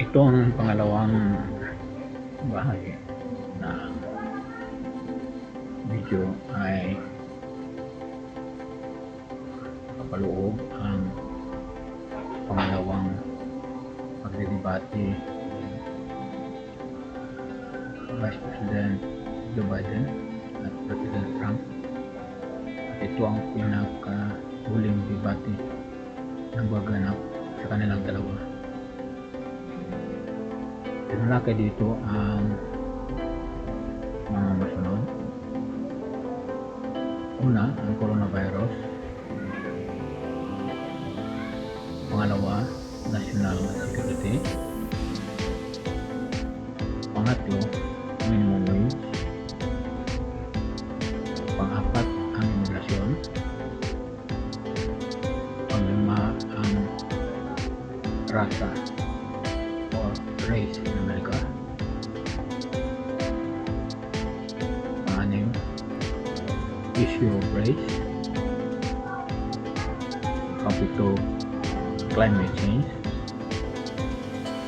Ito ang pangalawang bahagi na video ay kapaloob ang pangalawang pagdidebate Vice President Joe Biden at President Trump. At ito ang pinakahuling debate na gaganap sa kanilang dalawa. Pinalaki dito ang mga masunod. Una, ang coronavirus. Pangalawa, national security. Pangatlo, minimum wage. Pang-apat, ang imigrasyon. Panglima, ang rasa or race in America. Pang-anim, issue of race. Pang-pito, climate change.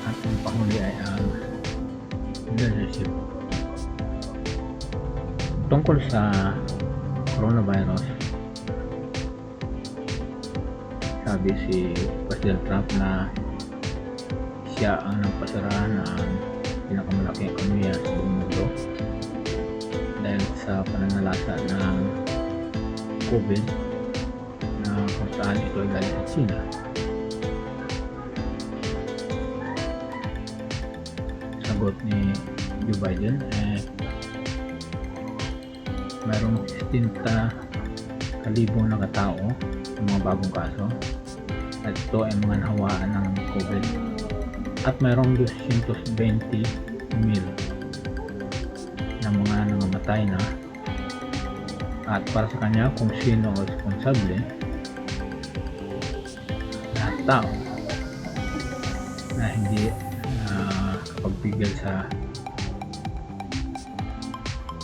At ang panghuli ay ang leadership. Tungkol sa coronavirus, sabi si President Trump na siya ang nagpasara ng pinakamalaking ekonomiya sa buong mundo dahil sa pananalasa ng COVID na kung saan ito ay galing sa China. Sagot ni Joe Biden mayroong 60,000 na katao ng mga bagong kaso at ito ay mga nahawaan ng COVID at mayroong 220,000 na mga nangamatay na. At para sa kanya, kung sino ang responsable, lahat tao na hindi kapagpigil sa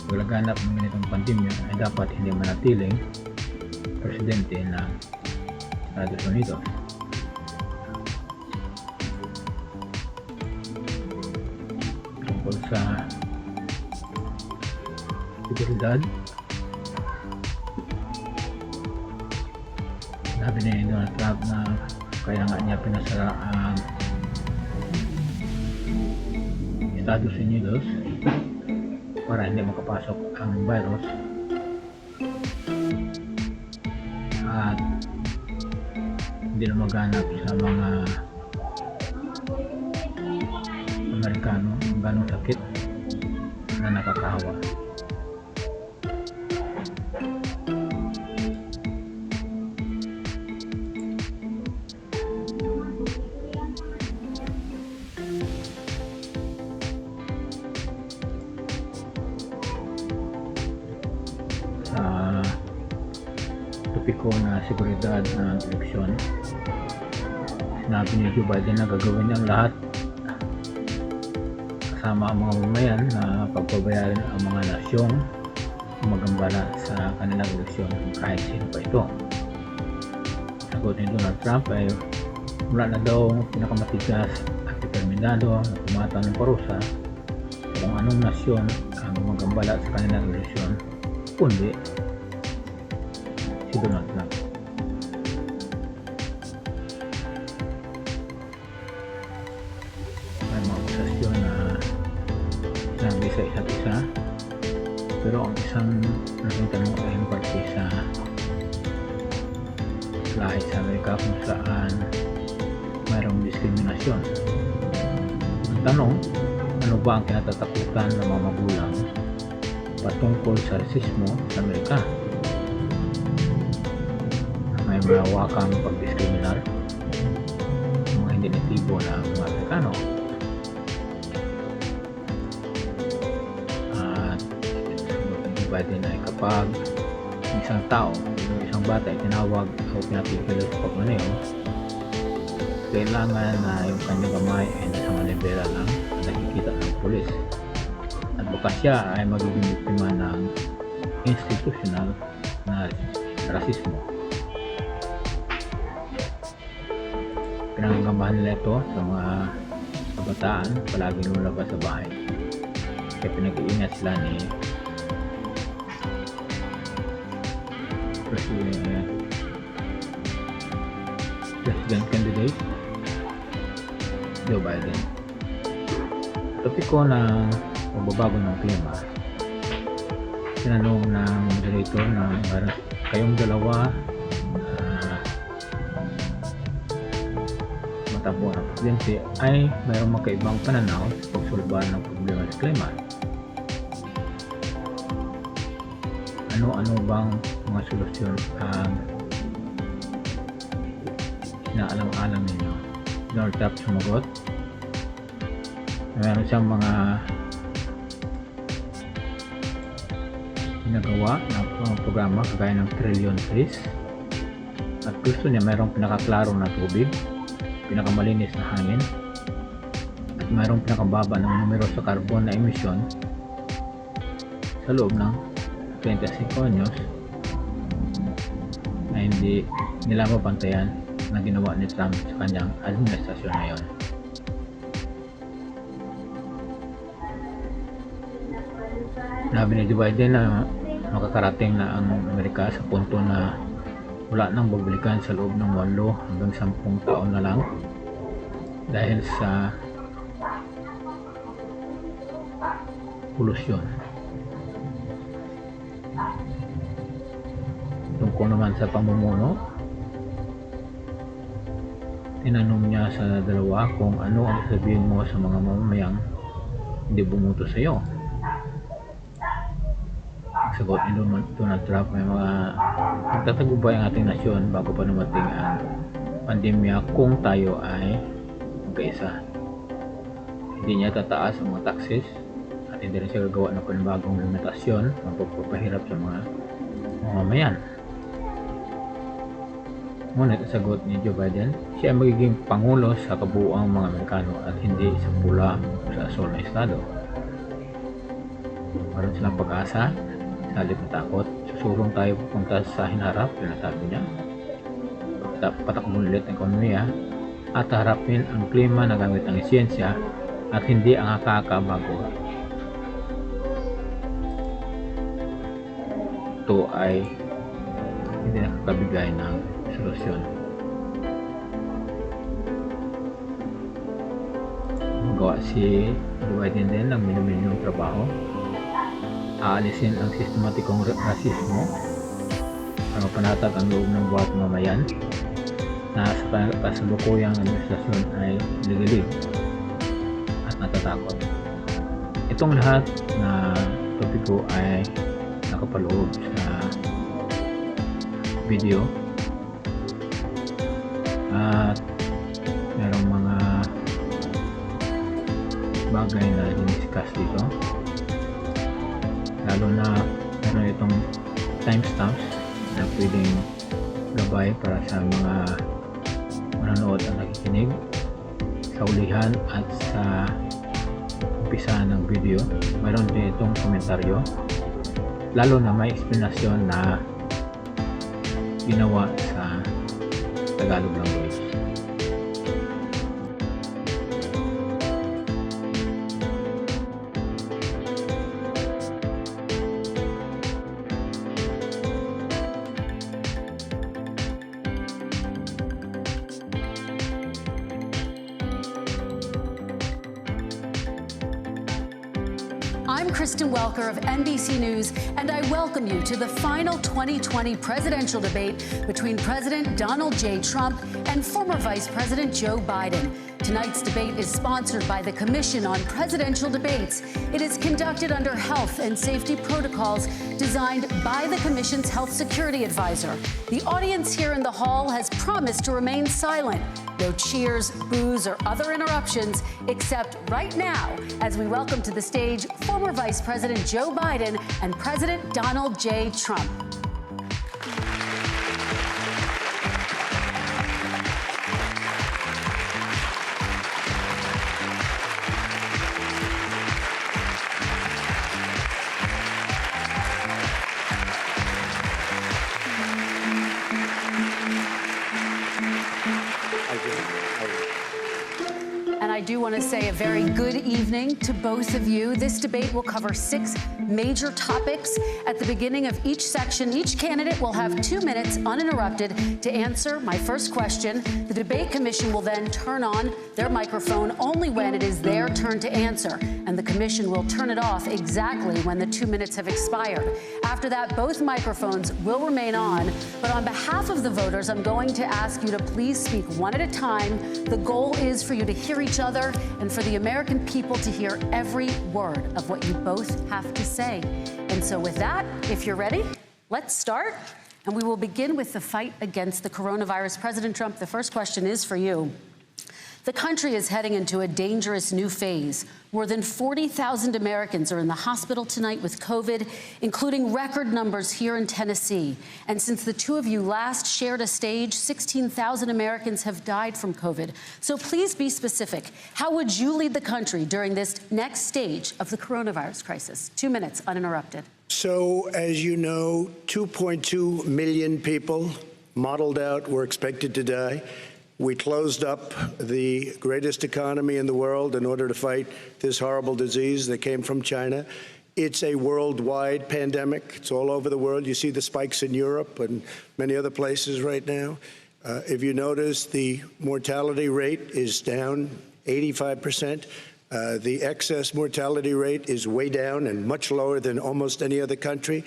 paglaganap ng ganitong pandemya ay dapat hindi manatiling presidente ng Estados Unidos. Tungkol sa seguridad, sabi ni Donald Trump na kaya nga niya pinasara ang Estados Unidos para hindi makapasok ang virus at hindi na maganap sa mga Amerikano ang ganong sakit na nakakahawa. Sa topiko na seguridad ng eleksyon, sinabi ni Joe Biden na gagawin niya ang lahat kasama ang mga mamayan na pagpabayaran ang mga nasyong magambala sa kanilang eleksyon kahit sino pa ito. Sagot ni Donald Trump ay wala na daw pinakamatigas at determinado na tumataw ng parusa kung anong nasyon ang magambala sa kanilang eleksyon kundi si Donald Trump. May mga akusasyon na sinabi sa isa't isa, pero ang isang naging tanong ay yung parte sa lahi sa Amerika kung saan mayroong diskriminasyon. Ang tanong, ano ba ang kinatatakutan ng mga magulang patungkol sa rasismo sa Amerika? May malawakang pagdiskriminar ng mga hindi natibo na mga Amerikano. At Biden ay kapag isang tao, isang bata ay tinawag o pinapigil sa pagmaneho, kailangan na yung kanyang kamay ay nasa manibela lang nakikita ng pulis. At baka siya ay magiging biktima ng institutional na rasismo. Pinanggambahan nila ito sa mga kabataan palaging lumabas sa bahay. Kaya pinag-iingat sila ni President candidate Joe Biden. Topiko ng pagbabago ng klima. Tinanong ng moderator na kayong dalawa matakbo ng presidente ay mayroong magkaibang pananaw sa pagsulba ng problema sa klima. Ano bang mga solusyon ang inaalam-alam ninyo? Donald Trump sumagot. Meron siyang mga ginagawa na programa kagaya ng trillion trees, at gusto niya mayroong pinakaklaro na tubig, pinakamalinis na hangin, at mayroong pinakababa ng numero sa carbon na emission sa loob ng 25 anyos na hindi nila mapantayan na ginawa ni Trump sa kanyang administrasyon ngayon. Sabi ni Joe Biden na makakarating na ang Amerika sa punto na wala nang babalikan sa loob ng 8 hanggang 10 taon na lang dahil sa polusyon. Tungkol naman sa pamumuno, tinanong niya sa dalawa kung ano ang sabihin mo sa mga mamamayang hindi bumoto sa iyo. Sagot ni Donald Trump, may mga magtatagumpay ang ating nasyon bago pa dumating ang pandemya kung tayo ay magkaisa. Hindi niya tataas ang mga taxes at hindi rin siya gagawa ng panibagong limitasyon ang pagpapahirap sa mga mamamayan. Ngunit ang sagot ni Joe Biden, siya ay magiging pangulo sa kabuuang mga Amerikano at hindi sa pula sa asol na estado. Meron silang pag-asa. Sa halip na takot, susulong tayo pupunta sa hinarap, sinasabi niya. Patakbon ulit ang ekonomiya at harapin ang klima na gamit ang siyensya at hindi ang kakabago. Ito ay hindi nakakabigay ng solusyon. Magawa si Joe Biden din ng milyong trabaho. Aalisin ang sistematikong rasismo para mapanatag ang loob ng bawat mamayan na sa kasalukuyang administrasyon ay ligilig at natatakot. Itong lahat na topiko ay nakapaloob sa video at merong mga bagay na diniscuss dito, lalo na meron itong timestamps na pwedeng gabay para sa mga manonood at nakikinig sa ulihan at sa umpisa ng video. Meron din itong komentaryo, lalo na may explanation na ginawa sa Tagalog language. I'm Kristen Welker of NBC News, and I welcome you to the final 2020 presidential debate between President Donald J. Trump and former Vice President Joe Biden. Tonight's debate is sponsored by the Commission on Presidential Debates. It is conducted under health and safety protocols designed by the Commission's health security advisor. The audience here in the hall has promised to remain silent. No cheers, boos, or other interruptions, except right now, as we welcome to the stage former Vice President Joe Biden and President Donald J. Trump. And I do do want to say a very good evening to both of you. This debate will cover 6 major topics. At the beginning of each section, each candidate will have 2 minutes uninterrupted to answer my first question. The debate commission will then turn on their microphone only when it is their turn to answer, and the commission will turn it off exactly when the 2 minutes have expired. After that, both microphones will remain on, but on behalf of the voters, I'm going to ask you to please speak one at a time. The goal is for you to hear each other and for the American people to hear every word of what you both have to say. And so with that, if you're ready, let's start. And we will begin with the fight against the coronavirus. President Trump, the first question is for you. The country is heading into a dangerous new phase. More than 40,000 Americans are in the hospital tonight with COVID, including record numbers here in Tennessee. And since the two of you last shared a stage, 16,000 Americans have died from COVID. So please be specific. How would you lead the country during this next stage of the coronavirus crisis? 2 minutes, uninterrupted. So, as you know, 2.2 million people modeled out were expected to die. We closed up the greatest economy in the world in order to fight this horrible disease that came from China. It's a worldwide pandemic. It's all over the world. You see the spikes in Europe and many other places right now. If you notice, the mortality rate is down 85%. The excess mortality rate is way down and much lower than almost any other country.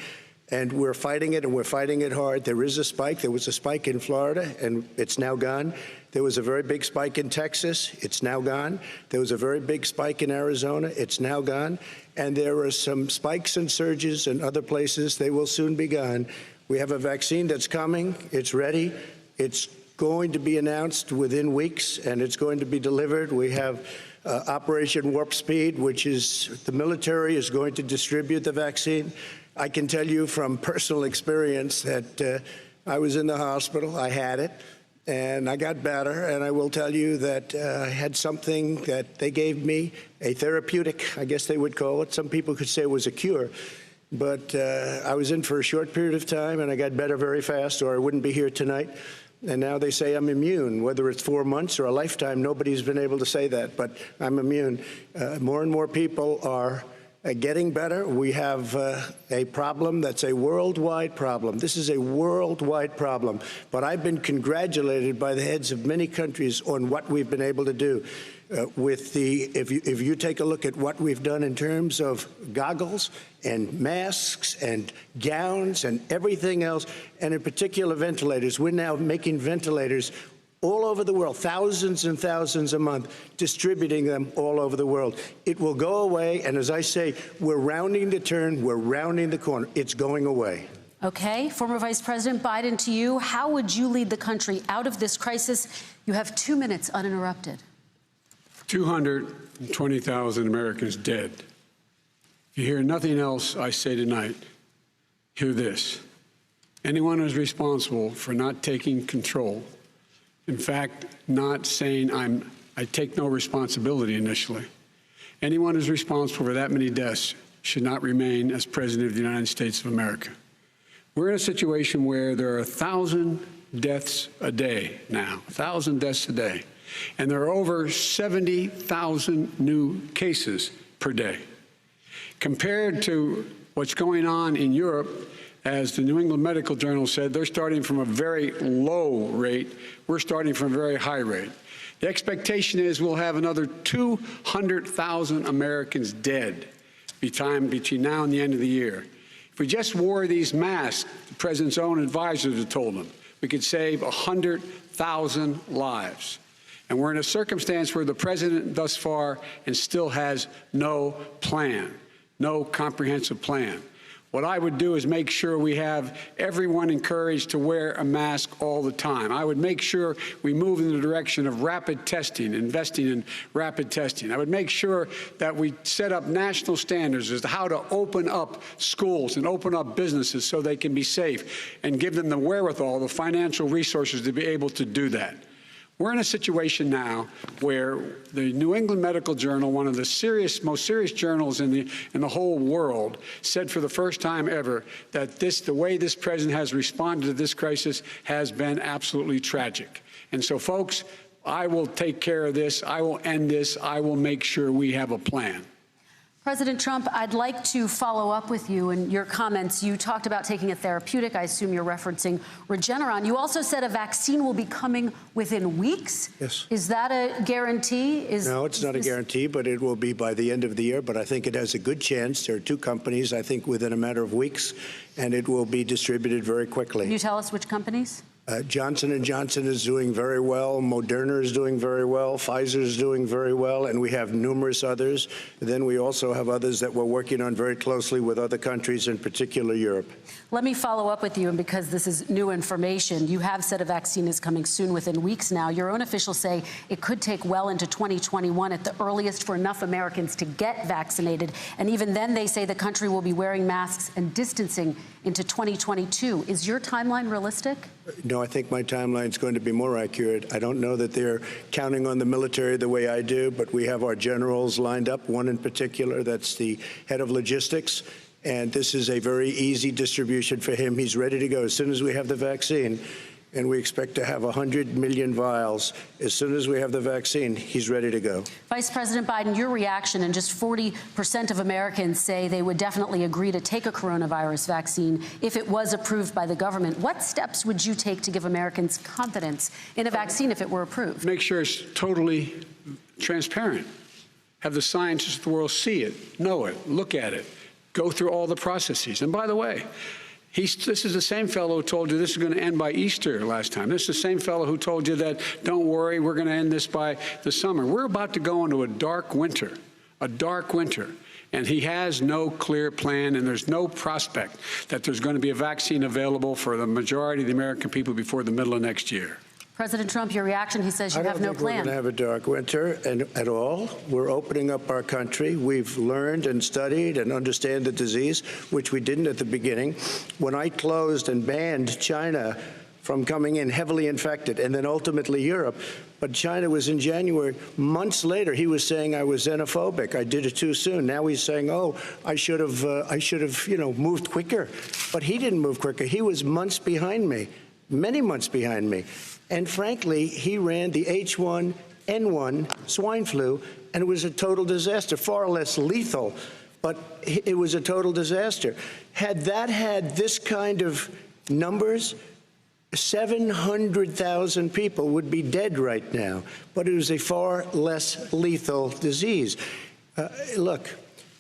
And we're fighting it, and we're fighting it hard. There is a spike. There was a spike in Florida, and it's now gone. There was a very big spike in Texas. It's now gone. There was a very big spike in Arizona. It's now gone. And there are some spikes and surges in other places. They will soon be gone. We have a vaccine that's coming. It's ready. It's going to be announced within weeks, and it's going to be delivered. We have Operation Warp Speed, which is the military is going to distribute the vaccine. I can tell you from personal experience that I was in the hospital, I had it, and I got better, and I will tell you that I had something that they gave me, a therapeutic, I guess they would call it. Some people could say it was a cure, but I was in for a short period of time, and I got better very fast, or I wouldn't be here tonight. And now they say I'm immune, whether it's 4 months or a lifetime. Nobody's been able to say that, but I'm immune. More and more people are getting better. We have a problem that's a worldwide problem. This is a worldwide problem. But I've been congratulated by the heads of many countries on what we've been able to do. If you take a look at what we've done in terms of goggles and masks and gowns and everything else, and in particular ventilators, we're now making ventilators all over the world, thousands and thousands a month, distributing them all over the world. It will go away, and as I say, we're rounding the turn, we're rounding the corner. It's going away. Okay, former Vice President Biden, to you, how would you lead the country out of this crisis? You have 2 minutes uninterrupted. 220,000 Americans dead. If you hear nothing else I say tonight, hear this. Anyone who's responsible for not taking control, in fact, not saying I take no responsibility initially. Anyone who's responsible for that many deaths should not remain as President of the United States of America. We're in a situation where there are 1,000 deaths a day now, 1,000 deaths a day, and there are over 70,000 new cases per day. Compared to what's going on in Europe, as the New England Medical Journal said, they're starting from a very low rate. We're starting from a very high rate. The expectation is we'll have another 200,000 Americans dead between now and the end of the year. If we just wore these masks, the president's own advisors have told him, we could save 100,000 lives. And we're in a circumstance where the president thus far and still has no plan, no comprehensive plan. What I would do is make sure we have everyone encouraged to wear a mask all the time. I would make sure we move in the direction of rapid testing, investing in rapid testing. I would make sure that we set up national standards as to how to open up schools and open up businesses so they can be safe and give them the wherewithal, the financial resources to be able to do that. We're in a situation now where the New England Medical Journal, one of the most serious journals in the whole world, said for the first time ever that the way this president has responded to this crisis has been absolutely tragic. And so, folks, I will take care of this. I will end this. I will make sure we have a plan. President Trump, I'd like to follow up with you in your comments. You talked about taking a therapeutic. I assume you're referencing Regeneron. You also said a vaccine will be coming within weeks. Yes. Is that a guarantee? No, it's not a guarantee, but it will be by the end of the year. But I think it has a good chance. There are two companies, I think, within a matter of weeks, and it will be distributed very quickly. Can you tell us which companies? Johnson & Johnson is doing very well. Moderna is doing very well. Pfizer is doing very well. And we have numerous others. Then we also have others that we're working on very closely with other countries, in particular Europe. Let me follow up with you, and because this is new information, you have said a vaccine is coming soon, within weeks now. Your own officials say it could take well into 2021 at the earliest for enough Americans to get vaccinated. And even then, they say the country will be wearing masks and distancing into 2022. Is your timeline realistic? No, I think my timeline is going to be more accurate. I don't know that they're counting on the military the way I do, but we have our generals lined up, one in particular that's the head of logistics, and this is a very easy distribution for him. He's ready to go as soon as we have the vaccine, and we expect to have 100 million vials. As soon as we have the vaccine, he's ready to go. Vice President Biden, your reaction, and just 40% of Americans say they would definitely agree to take a coronavirus vaccine if it was approved by the government. What steps would you take to give Americans confidence in a vaccine if it were approved? Make sure it's totally transparent. Have the scientists of the world see it, know it, look at it, go through all the processes. And by the way, this is the same fellow who told you this is going to end by Easter last time. This is the same fellow who told you that, don't worry, we're going to end this by the summer. We're about to go into a dark winter, and he has no clear plan, and there's no prospect that there's going to be a vaccine available for the majority of the American people before the middle of next year. President Trump, your reaction, he says you have no plan. I don't think we're going to have a dark winter at all. We're opening up our country. We've learned and studied and understand the disease, which we didn't at the beginning. When I closed and banned China from coming in heavily infected, and then ultimately Europe, but China was in January. Months later, he was saying I was xenophobic. I did it too soon. Now he's saying, oh, I should have, moved quicker. But he didn't move quicker. He was months behind me, many months behind me. And frankly, he ran the H1N1 swine flu, and it was a total disaster, far less lethal, but it was a total disaster. Had that had this kind of numbers, 700,000 people would be dead right now, but it was a far less lethal disease. Look,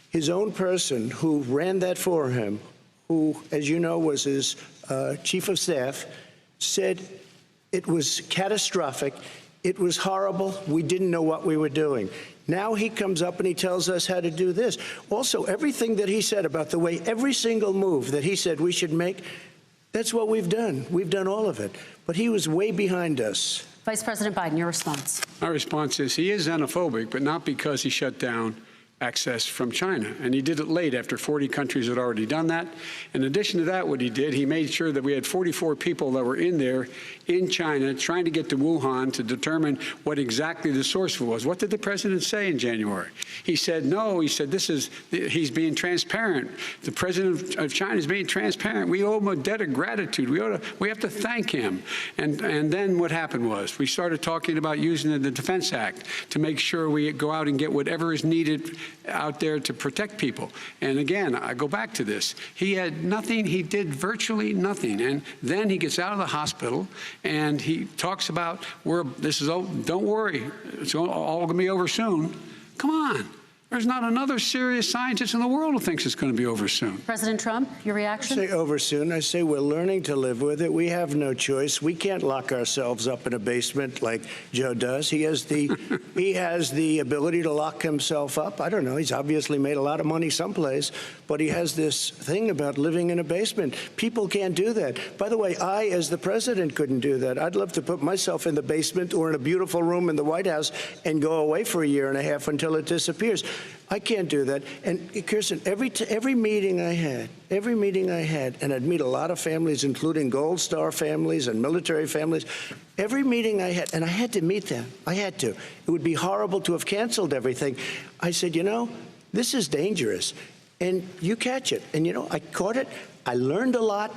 his own person who ran that for him, who, as you know, was his chief of staff, said it was catastrophic. It was horrible. We didn't know what we were doing. Now he comes up and he tells us how to do this. Also, everything that he said about the way every single move that he said we should make, that's what we've done. We've done all of it. But he was way behind us. Vice President Biden, your response. My response is he is xenophobic, but not because he shut down access from China. And he did it late after 40 countries had already done that. In addition to that, what he did, he made sure that we had 44 people that were in there in China trying to get to Wuhan to determine what exactly the source was. What did the president say in January? He said, no, he said, he's being transparent. The president of China is being transparent. We owe him a debt of gratitude. We have to thank him. And then what happened was we started talking about using the Defense Act to make sure we go out and get whatever is needed out there to protect people. And again, I go back to this. He had nothing. He did virtually nothing. And then he gets out of the hospital and he talks about, don't worry, it's all going to be over soon. Come on. There's not another serious scientist in the world who thinks it's going to be over soon. President Trump, your reaction? I say over soon. I say we're learning to live with it. We have no choice. We can't lock ourselves up in a basement like Joe does. He has the ability to lock himself up. I don't know. He's obviously made a lot of money someplace, but he has this thing about living in a basement. People can't do that. By the way, I, as the president, couldn't do that. I'd love to put myself in the basement or in a beautiful room in the White House and go away for a year and a half until it disappears. I can't do that. And Kirsten, every meeting I had, and I'd meet a lot of families, including Gold Star families and military families, every meeting I had, and I had to meet them. I had to. It would be horrible to have canceled everything. I said, this is dangerous, and you catch it. And, I caught it. I learned a lot.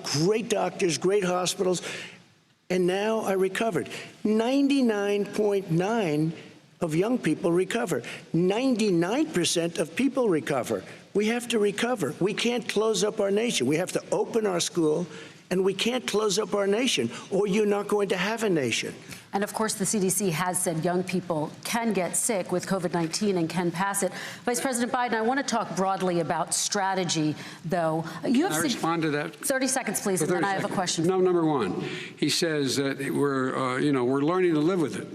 Great doctors, great hospitals. and now I recovered. 99.9 of young people recover. 99% of people recover. We have to recover. We can't close up our nation. We have to open our school, and we can't close up our nation, or you're not going to have a nation. And of course, the CDC has said young people can get sick with COVID-19 and can pass it. Vice President Biden, I want to talk broadly about strategy, though. You have Can I respond to that? 30 seconds, please, and then I have a question. No, number one, he says that we're learning to live with it.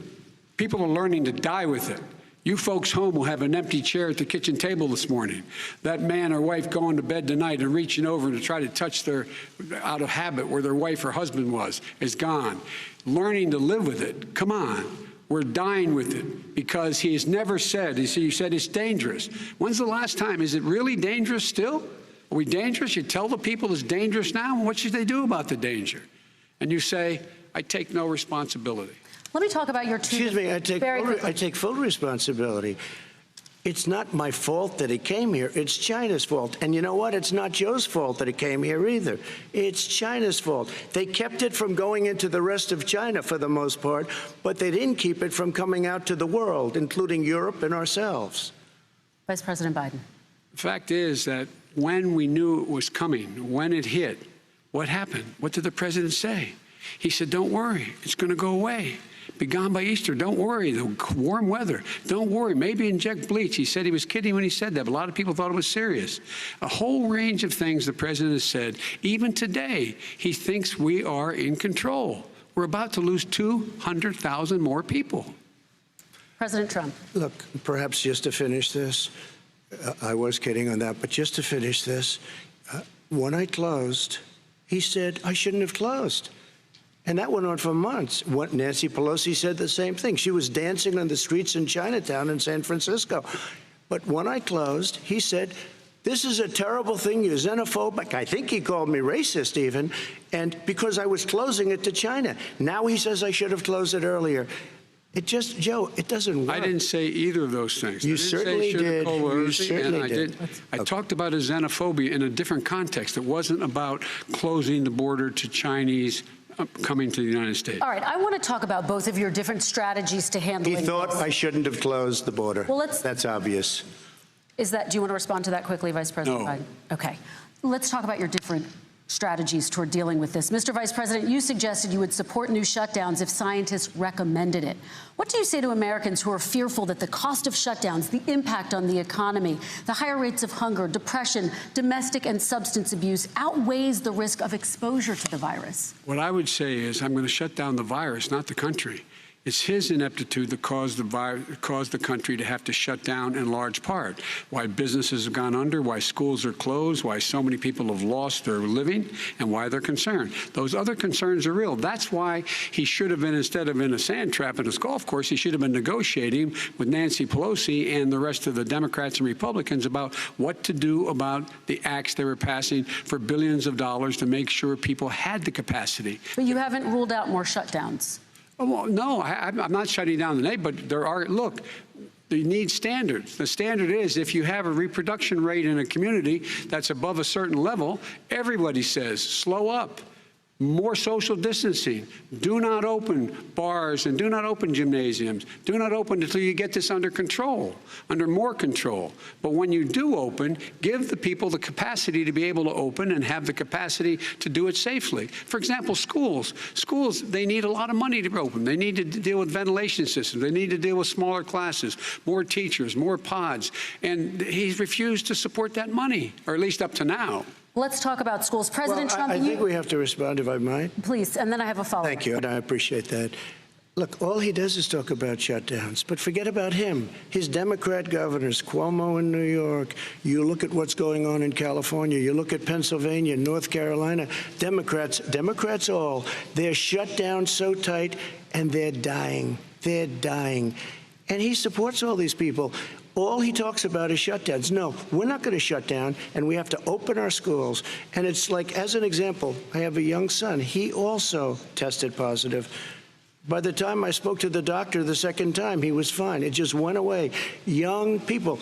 People are learning to die with it. You folks home will have an empty chair at the kitchen table this morning. That man or wife going to bed tonight and reaching over to try to touch their, out of habit, where their wife or husband was, is gone. Learning to live with it. Come on. We're dying with it because he has never said, you said it's dangerous. When's the last time? Is it really dangerous still? Are we dangerous? You tell the people it's dangerous now, and what should they do about the danger? And you say, I take no responsibility. Let me talk about your two. Excuse me, I take full responsibility. It's not my fault that it came here. It's China's fault. And you know what? It's not Joe's fault that it came here either. It's China's fault. They kept it from going into the rest of China for the most part, but they didn't keep it from coming out to the world, including Europe and ourselves. Vice President Biden. The fact is that when we knew it was coming, when it hit, what happened? What did the president say? He said, don't worry, it's going to go away. Be gone by Easter. Don't worry. The warm weather. Don't worry. Maybe inject bleach. He said he was kidding when he said that, but a lot of people thought it was serious. A whole range of things the president has said. Even today, he thinks we are in control. We're about to lose 200,000 more people. President Trump. Look, perhaps just to finish this, I was kidding on that, but just to finish this, when I closed, he said I shouldn't have closed. And that went on for months. Nancy Pelosi said the same thing. She was dancing on the streets in Chinatown in San Francisco. But when I closed, he said, this is a terrible thing, you're xenophobic. I think he called me racist even, and because I was closing it to China. Now he says I should have closed it earlier. It just, Joe, it doesn't work. I didn't say either of those things. You certainly did. You certainly did. I talked about a xenophobia in a different context. It wasn't about closing the border to Chinese coming to the United States. All right, I want to talk about both of your different strategies to handling He thought this. I shouldn't have closed the border. Well, that's obvious. Do you want to respond to that quickly, Vice President No. Biden? Okay. Let's talk about your different strategies toward dealing with this. Mr. Vice President, you suggested you would support new shutdowns if scientists recommended it. What do you say to Americans who are fearful that the cost of shutdowns, the impact on the economy, the higher rates of hunger, depression, domestic and substance abuse outweighs the risk of exposure to the virus? What I would say is I'm going to shut down the virus, not the country. It's his ineptitude that caused the country to have to shut down in large part. Why businesses have gone under, why schools are closed, why so many people have lost their living, and why they're concerned. Those other concerns are real. That's why he should have been, instead of in a sand trap in his golf course, he should have been negotiating with Nancy Pelosi and the rest of the Democrats and Republicans about what to do about the acts they were passing for billions of dollars to make sure people had the capacity. But you haven't ruled out more shutdowns. Well, no, I'm not shutting down the nation, but there are, look, you need standards. The standard is if you have a reproduction rate in a community that's above a certain level, everybody says, slow up. More social distancing. Do not open bars and do not open gymnasiums. Do not open until you get this under control, under more control. But when you do open, give the people the capacity to be able to open and have the capacity to do it safely. For example, schools. Schools, they need a lot of money to open. They need to deal with ventilation systems. They need to deal with smaller classes, more teachers, more pods. And he's refused to support that money, or at least up to now. Let's talk about schools. President Trump, I think we have to respond, if I might. Please, and then I have a follow-up. Thank you, and I appreciate that. Look, all he does is talk about shutdowns, but forget about him. His Democrat governors, Cuomo in New York, you look at what's going on in California, you look at Pennsylvania, North Carolina, Democrats all, they're shut down so tight, and they're dying. They're dying. And he supports all these people. All he talks about is shutdowns. No, we're not going to shut down, and we have to open our schools. And it's like, as an example, I have a young son. He also tested positive. By the time I spoke to the doctor the second time, he was fine. It just went away. Young people.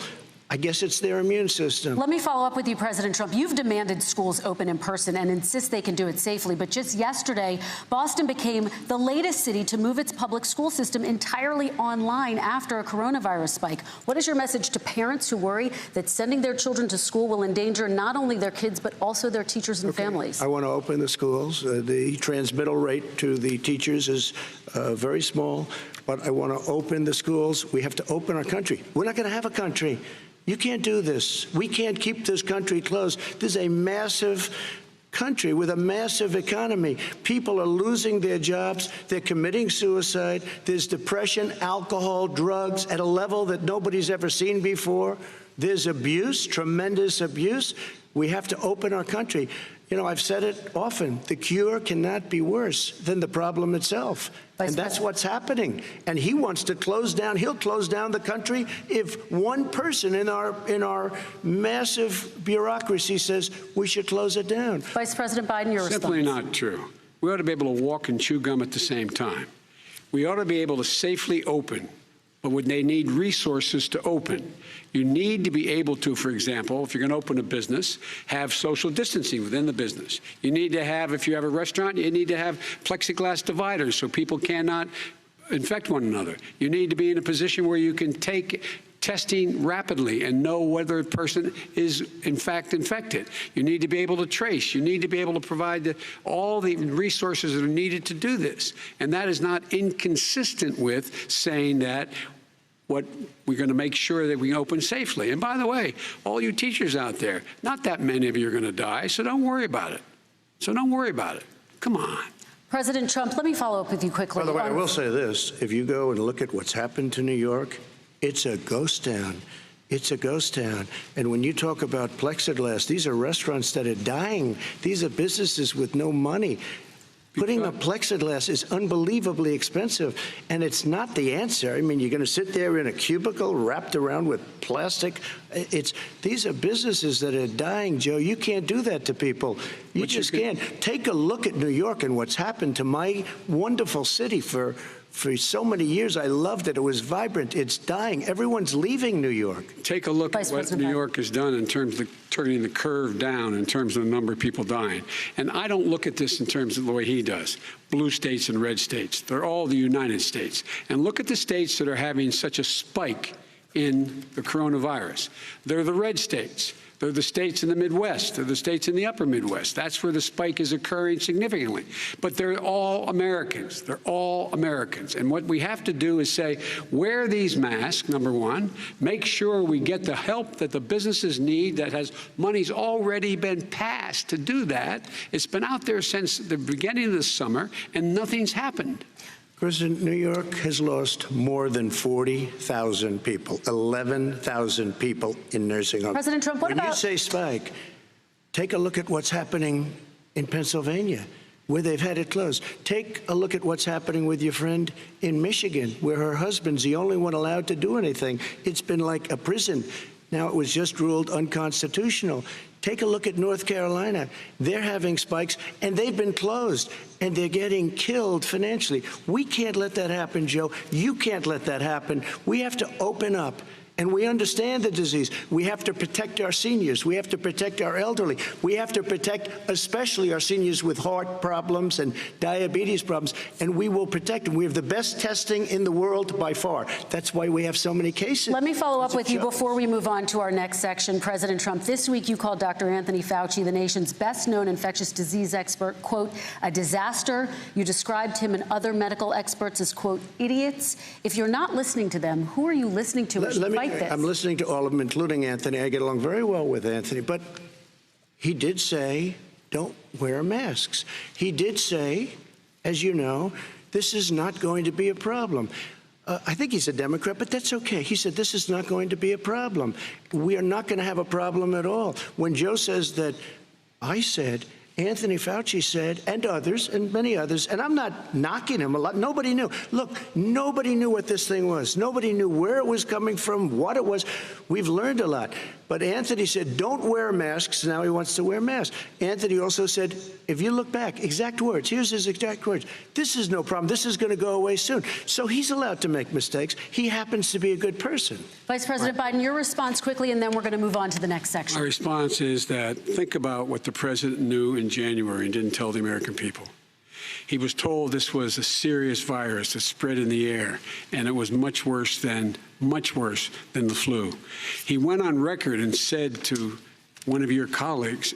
I guess it's their immune system. Let me follow up with you, President Trump. You've demanded schools open in person and insist they can do it safely. But just yesterday, Boston became the latest city to move its public school system entirely online after a coronavirus spike. What is your message to parents who worry that sending their children to school will endanger not only their kids, but also their teachers and families? I want to open the schools. The transmittal rate to the teachers is very small, but I want to open the schools. We have to open our country. We're not going to have a country. You can't do this. We can't keep this country closed. This is a massive country with a massive economy. People are losing their jobs. They're committing suicide. There's depression, alcohol, drugs at a level that nobody's ever seen before. There's abuse, tremendous abuse. We have to open our country. You know, I've said it often, the cure cannot be worse than the problem itself. And that's what's happening. And he wants to close down, he'll close down the country if one person in our massive bureaucracy says we should close it down. Vice President Biden, your response. Simply not true. We ought to be able to walk and chew gum at the same time. We ought to be able to safely open, but when they need resources to open. You need to be able to, for example, if you're going to open a business, have social distancing within the business. You need to have, if you have a restaurant, you need to have plexiglass dividers so people cannot infect one another. You need to be in a position where you can take testing rapidly and know whether a person is in fact infected. You need to be able to trace. You need to be able to provide all the resources that are needed to do this. And that is not inconsistent with saying that what we're going to make sure that we open safely. And by the way, all you teachers out there, not that many of you are going to die, so don't worry about it. So don't worry about it. Come on. President Trump, let me follow up with you quickly. By the way, I will say this. If you go and look at what's happened to New York, it's a ghost town. It's a ghost town. And when you talk about plexiglass, these are restaurants that are dying. These are businesses with no money. Putting up plexiglass is unbelievably expensive, and it's not the answer. I mean, you're going to sit there in a cubicle wrapped around with plastic. These are businesses that are dying, Joe. You can't do that to people. You just can't. Take a look at New York and what's happened to my wonderful city for so many years. I loved it. It was vibrant. It's dying. Everyone's leaving New York. Take a look at what New York has done in terms of turning the curve down in terms of the number of people dying. And I don't look at this in terms of the way he does. Blue states and red states. They're all the United States. And look at the states that are having such a spike in the coronavirus. They're the red states. They're the states in the Midwest. They're the states in the upper Midwest. That's where the spike is occurring significantly. But they're all Americans. They're all Americans. And what we have to do is say, wear these masks, number one. Make sure we get the help that the businesses need that has money's already been passed to do that. It's been out there since the beginning of the summer, and nothing's happened. President, New York has lost more than 40,000 people, 11,000 people in nursing homes. President Trump, what about— When you say spike, take a look at what's happening in Pennsylvania, where they've had it closed. Take a look at what's happening with your friend in Michigan, where her husband's the only one allowed to do anything. It's been like a prison. Now it was just ruled unconstitutional. Take a look at North Carolina. They're having spikes, and they've been closed, and they're getting killed financially. We can't let that happen, Joe. You can't let that happen. We have to open up. And we understand the disease. We have to protect our seniors. We have to protect our elderly. We have to protect especially our seniors with heart problems and diabetes problems. And we will protect them. We have the best testing in the world by far. That's why we have so many cases. Let me follow up with you before we move on to our next section. President Trump, this week you called Dr. Anthony Fauci, the nation's best-known infectious disease expert, quote, a disaster. You described him and other medical experts as, quote, idiots. If you're not listening to them, who are you listening to? I'm listening to all of them, including Anthony. I get along very well with Anthony. But he did say, don't wear masks. He did say, as you know, this is not going to be a problem. I think he's a Democrat, but that's okay. He said this is not going to be a problem. We are not going to have a problem at all. When Joe says that, I said, Anthony Fauci said, and others, and many others, and I'm not knocking him a lot. Nobody knew. Look, nobody knew what this thing was. Nobody knew where it was coming from, what it was. We've learned a lot. But Anthony said, don't wear masks. Now he wants to wear masks. Anthony also said, if you look back, exact words, here's his exact words, this is no problem. This is going to go away soon. So he's allowed to make mistakes. He happens to be a good person. Vice President Biden, your response quickly, and then we're going to move on to the next section. My response is that think about what the president knew in January and didn't tell the American people. He was told this was a serious virus that spread in the air, and it was much worse than the flu. He went on record and said to one of your colleagues,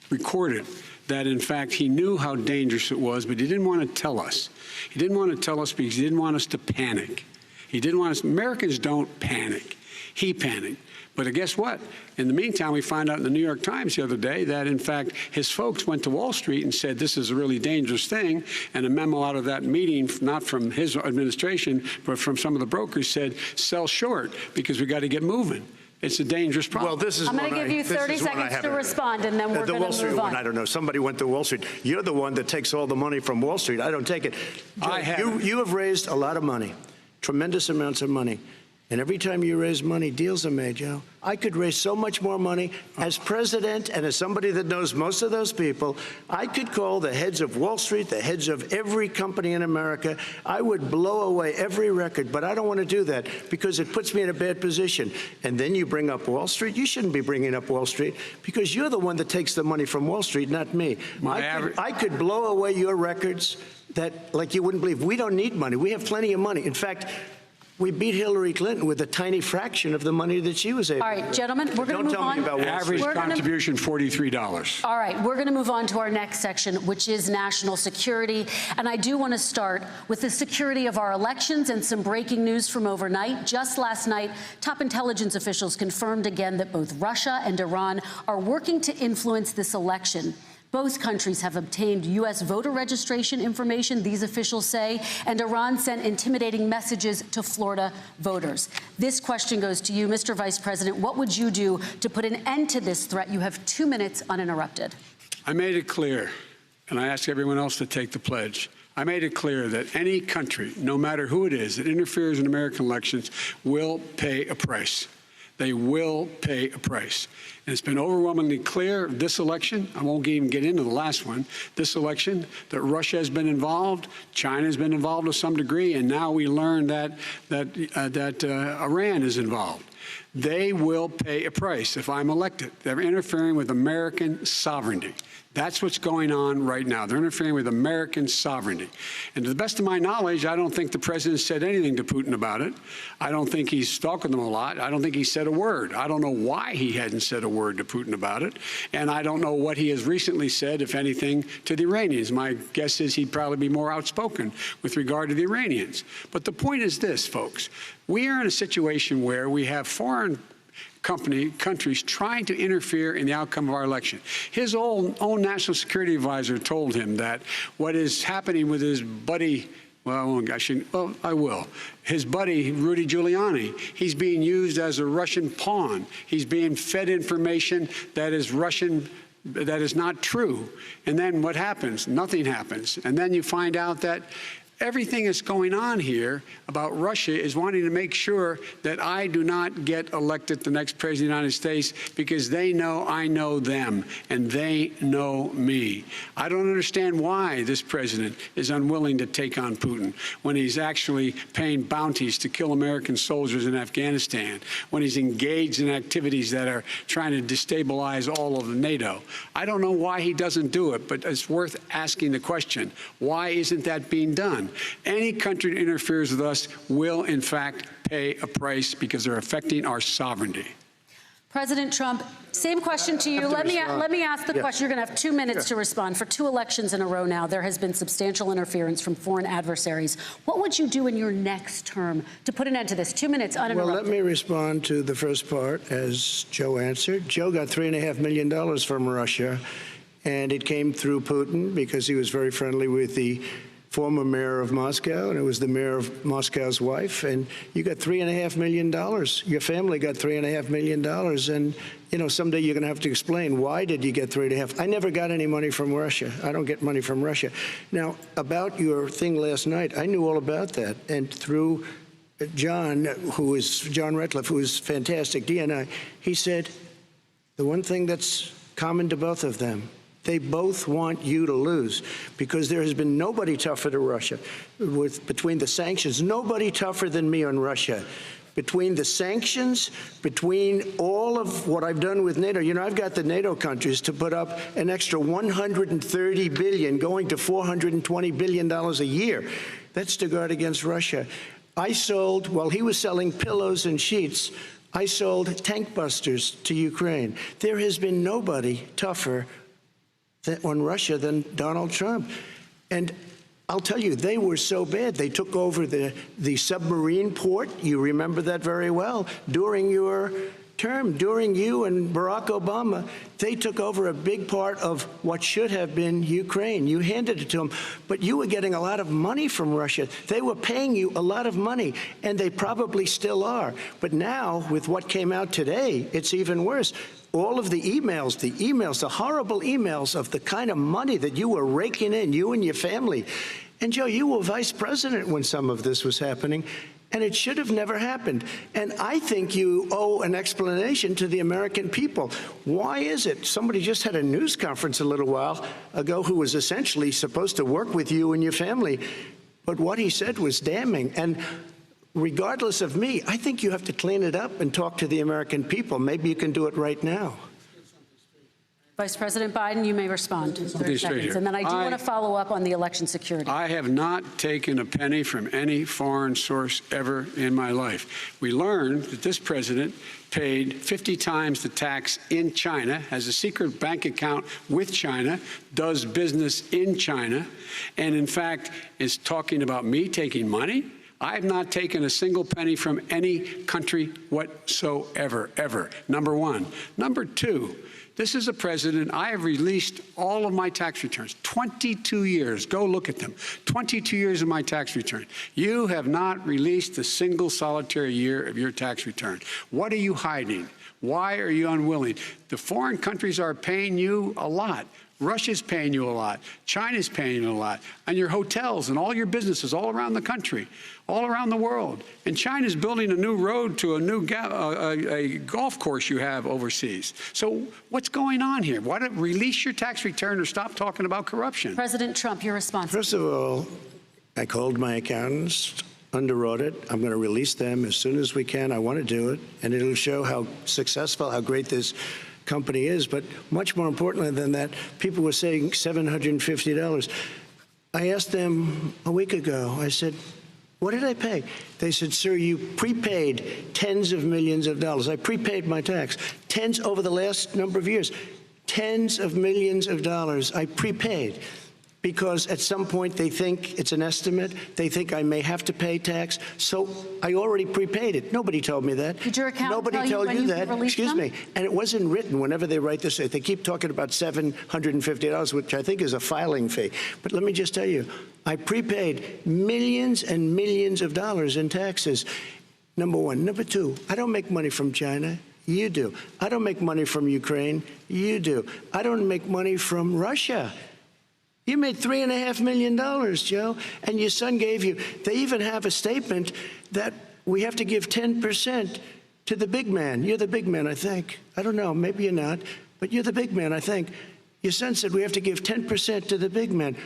recorded, that in fact he knew how dangerous it was, but he didn't want to tell us. He didn't want to tell us because he didn't want us to panic. He didn't want us. Americans don't panic. He panicked. But guess what? In the meantime, we find out in the New York Times the other day that, in fact, his folks went to Wall Street and said this is a really dangerous thing. And a memo out of that meeting, not from his administration, but from some of the brokers, said sell short because we got to get moving. It's a dangerous problem. Well, this is I'm going to give you 30 seconds to respond, and then we're going to move on. I don't know. Somebody went to Wall Street. You're the one that takes all the money from Wall Street. I don't take it. You have raised a lot of money, tremendous amounts of money. And every time you raise money, deals are made, Joe. I could raise so much more money. As president and as somebody that knows most of those people, I could call the heads of Wall Street, the heads of every company in America. I would blow away every record, but I don't want to do that because it puts me in a bad position. And then you bring up Wall Street. You shouldn't be bringing up Wall Street because you're the one that takes the money from Wall Street, not me. I could blow away your records that, like you wouldn't believe. We don't need money. We have plenty of money. In fact, we beat Hillary Clinton with a tiny fraction of the money that she was able to. All right, gentlemen, we're going to move on. Average contribution, $43. All right, we're going to move on to our next section, which is national security. And I do want to start with the security of our elections and some breaking news from overnight. Just last night, top intelligence officials confirmed again that both Russia and Iran are working to influence this election. Both countries have obtained U.S. voter registration information, these officials say, and Iran sent intimidating messages to Florida voters. This question goes to you, Mr. Vice President. What would you do to put an end to this threat? You have 2 minutes uninterrupted. I made it clear, and I ask everyone else to take the pledge. I made it clear that any country, no matter who it is, that interferes in American elections will pay a price. They will pay a price. And it's been overwhelmingly clear this election, I won't even get into the last one, this election, that Russia has been involved, China has been involved to some degree, and now we learn that Iran is involved. They will pay a price if I'm elected. They're interfering with American sovereignty. That's what's going on right now. They're interfering with American sovereignty. And to the best of my knowledge, I don't think the president said anything to Putin about it. I don't think he's talked with them a lot. I don't think he said a word. I don't know why he hadn't said a word to Putin about it. And I don't know what he has recently said, if anything, to the Iranians. My guess is he'd probably be more outspoken with regard to the Iranians. But the point is this, folks. We are in a situation where we have foreign countries trying to interfere in the outcome of our election. His own national security advisor told him that what is happening with his buddy, I will. His buddy, Rudy Giuliani, he's being used as a Russian pawn. He's being fed information that is Russian, that is not true. And then what happens? Nothing happens. And then you find out that everything that's going on here about Russia is wanting to make sure that I do not get elected the next president of the United States because they know I know them and they know me. I don't understand why this president is unwilling to take on Putin when he's actually paying bounties to kill American soldiers in Afghanistan, when he's engaged in activities that are trying to destabilize all of NATO. I don't know why he doesn't do it, but it's worth asking the question, why isn't that being done? Any country that interferes with us will, in fact, pay a price because they're affecting our sovereignty. President Trump, same question to you. Let me ask the question. You're going to have 2 minutes to respond. For 2 elections in a row now, there has been substantial interference from foreign adversaries. What would you do in your next term to put an end to this? 2 minutes uninterrupted. Well, let me respond to the first part, as Joe answered. Joe got $3.5 million from Russia, and it came through Putin because he was very friendly with the former mayor of Moscow, and it was the mayor of Moscow's wife, and you got $3.5 million. Your family got $3.5 million, and, you know, someday you're going to have to explain, why did you get $3.5? I never got any money from Russia. I don't get money from Russia. Now, about your thing last night, I knew all about that, and through John Ratcliffe, who is fantastic, DNI, he said the one thing that's common to both of them, they both want you to lose, because there has been nobody tougher to Russia. Between the sanctions, nobody tougher than me on Russia. Between the sanctions, between all of what I've done with NATO, I've got the NATO countries to put up an extra $130 billion, going to $420 billion a year. That's to guard against Russia. I sold, while he was selling pillows and sheets, I sold tank busters to Ukraine. There has been nobody tougher on Russia than Donald Trump. And I'll tell you, they were so bad. They took over the submarine port. You remember that very well. During your term, during you and Barack Obama, they took over a big part of what should have been Ukraine. You handed it to them, but you were getting a lot of money from Russia. They were paying you a lot of money, and they probably still are. But now, with what came out today, it's even worse. All of the emails, the horrible emails of the kind of money that you were raking in, you and your family. And Joe, you were vice president when some of this was happening, and it should have never happened. And I think you owe an explanation to the American people. Why is it? Somebody just had a news conference a little while ago who was essentially supposed to work with you and your family, but what he said was damning. And regardless of me, I think you have to clean it up and talk to the American people. Maybe you can do it right now. Vice President Biden, you may respond. 30 seconds. And then I do want to follow up on the election security. I have not taken a penny from any foreign source ever in my life. We learned that this president paid 50 times the tax in China, has a secret bank account with China, does business in China, and in fact is talking about me taking money. I have not taken a single penny from any country whatsoever, ever, number one. Number two, this is a president, I have released all of my tax returns, 22 years. Go look at them. 22 years of my tax return. You have not released a single solitary year of your tax return. What are you hiding? Why are you unwilling? The foreign countries are paying you a lot. Russia's paying you a lot. China's paying you a lot. And your hotels and all your businesses all around the country, all around the world. And China's building a new road to a new a golf course you have overseas. So what's going on here? Why don't release your tax return or stop talking about corruption? President Trump, your response. First of all, I called my accountants under audit. I'm going to release them as soon as we can. I want to do it. And it'll show how successful, how great this company is. But much more importantly than that, people were saying $750. I asked them a week ago, I said, what did I pay? They said, sir, you prepaid tens of millions of dollars. I prepaid my tax. Tens over the last number of years. Tens of millions of dollars I prepaid. Because at some point they think it's an estimate. They think I may have to pay tax. So I already prepaid it. Nobody told me that. Did your accountant Nobody tell told you you when that. you released Excuse them? me. And it wasn't written whenever they write this. They keep talking about $750, which I think is a filing fee. But let me just tell you, I prepaid millions and millions of dollars in taxes. Number one. Number two, I don't make money from China. You do. I don't make money from Ukraine. You do. I don't make money from Russia. You made $3.5 million, Joe, and your son gave you. They even have a statement that we have to give 10% to the big man. You're the big man, I think. I don't know, maybe you're not, but you're the big man, I think. Your son said we have to give 10% to the big man.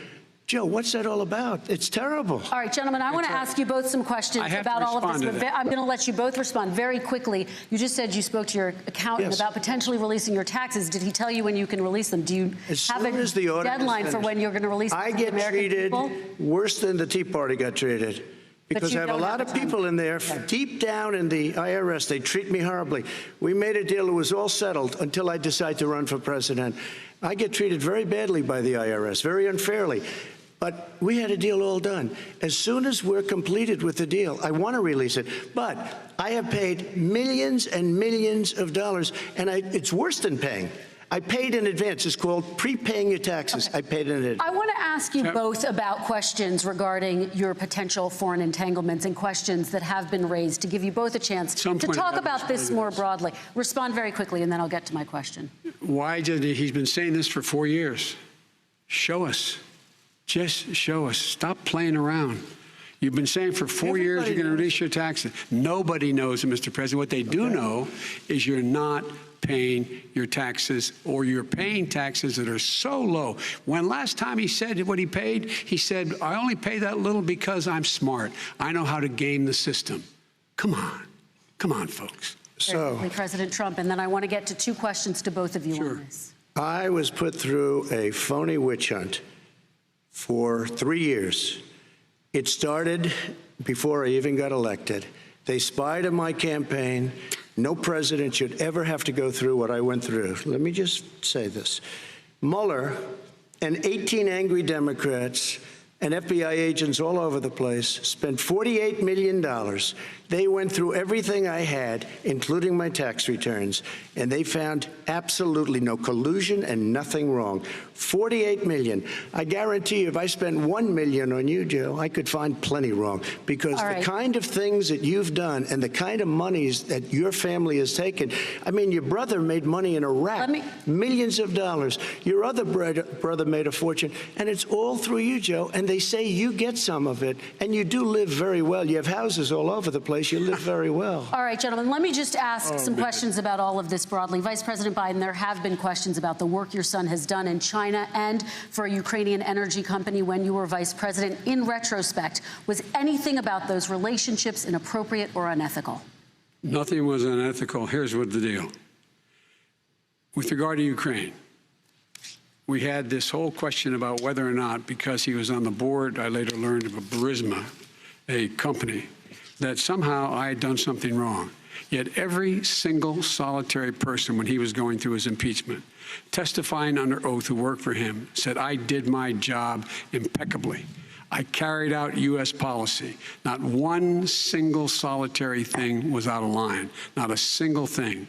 Joe, what's that all about? It's terrible. All right, gentlemen, I want to ask you both some questions about all of this, but I'm going to let you both respond very quickly. You just said you spoke to your accountant about potentially releasing your taxes. Did he tell you when you can release them? Do you have a deadline for when you're going to release them? I get treated worse than the Tea Party got treated. Because I have a lot of people in there, deep down in the IRS, they treat me horribly. We made a deal, it was all settled until I decide to run for president. I get treated very badly by the IRS, very unfairly. But we had a deal all done. As soon as we're completed with the deal, I want to release it. But I have paid millions and millions of dollars, and it's worse than paying. I paid in advance. It's called prepaying your taxes. I paid in advance. I want to ask you both about questions regarding your potential foreign entanglements and questions that have been raised to give you both a chance to talk about this more broadly. Respond very quickly, and then I'll get to my question. Why did he's been saying this for 4 years? Show us. Just show us. Stop playing around. You've been saying for 4 years you're going to reduce your taxes. Nobody knows it, Mr. President. What they do know is you're not paying your taxes, or you're paying taxes that are so low. When last time he said what he paid, he said, I only pay that little because I'm smart. I know how to game the system. Come on, folks. So, President Trump, and then I want to get to two questions to both of you Sure. on this. I was put through a phony witch hunt for 3 years. It started before I even got elected. They spied on my campaign. No president should ever have to go through what I went through. Let me just say this. Mueller and 18 angry Democrats and FBI agents all over the place spent $48 million. They went through everything I had, including my tax returns, and they found absolutely no collusion and nothing wrong. $48 million. I guarantee you, if I spent $1 million on you, Joe, I could find plenty wrong, because the kind of things that you've done and the kind of monies that your family has taken. I mean, your brother made money in Iraq, millions of dollars. Your other brother made a fortune, and it's all through you, Joe. And they say you get some of it, and you do live very well. You have houses all over the place. You live very well. All right, gentlemen, let me just ask some questions about all of this broadly. Vice President Biden, there have been questions about the work your son has done in China and for a Ukrainian energy company when you were vice president. In retrospect, was anything about those relationships inappropriate or unethical? Nothing was unethical. Here's what the deal. With regard to Ukraine, we had this whole question about whether or not, because he was on the board, I later learned of a Burisma, a company, that somehow I had done something wrong. Yet every single solitary person, when he was going through his impeachment, testifying under oath who worked for him, said, I did my job impeccably. I carried out U.S. policy. Not one single solitary thing was out of line. Not a single thing,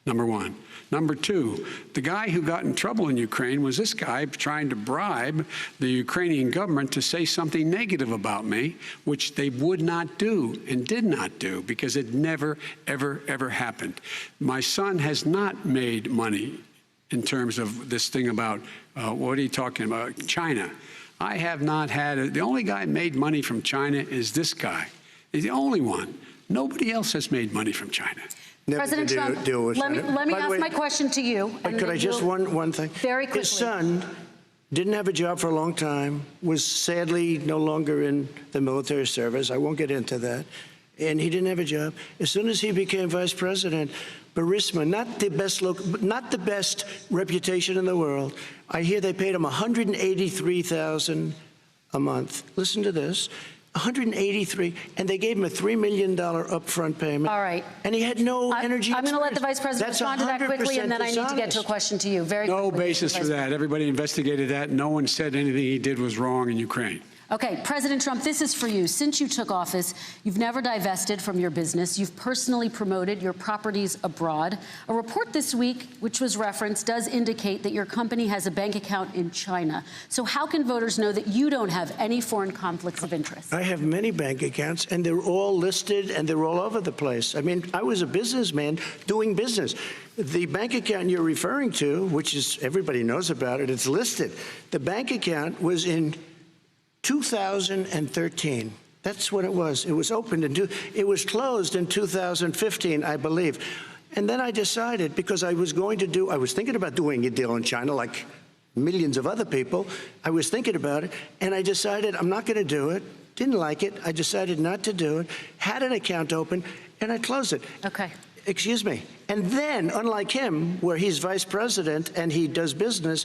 number one. Number two, the guy who got in trouble in Ukraine was this guy trying to bribe the Ukrainian government to say something negative about me, which they would not do and did not do, because it never, ever, ever happened. My son has not made money in terms of this thing about, what are you talking about, China. I have not had, the only guy made money from China is this guy. He's the only one. Nobody else has made money from China. President Trump, let me ask my question to you. But could I just one thing? Very quickly. His son didn't have a job for a long time, was sadly no longer in the military service. I won't get into that. And he didn't have a job. As soon as he became vice president, Burisma, not the best reputation in the world. I hear they paid him $183,000 a month. Listen to this. $183, and they gave him a $3 million upfront payment. All right. And he had no energy. I'm going to let the vice president respond to that quickly, and then I need to get to a question to you. Very quickly. No basis for that. Everybody investigated that. No one said anything he did was wrong in Ukraine. Okay, President Trump, this is for you. Since you took office, you've never divested from your business. You've personally promoted your properties abroad. A report this week, which was referenced, does indicate that your company has a bank account in China. So how can voters know that you don't have any foreign conflicts of interest? I have many bank accounts, and they're all listed, and they're all over the place. I mean, I was a businessman doing business. The bank account you're referring to, which is, everybody knows about it, it's listed. The bank account was in 2013. That's what it was. It was opened it was closed in 2015, I believe. And then I decided, because I was thinking about doing a deal in China like millions of other people. I was thinking about it, and I decided I'm not going to do it. Didn't like it. I decided not to do it. Had an account open, and I closed it. Okay. Excuse me. And then, unlike him, where he's vice president and he does business,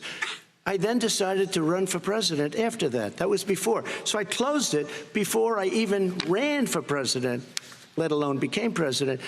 I then decided to run for president after that. That was before. So I closed it before I even ran for president, let alone became president.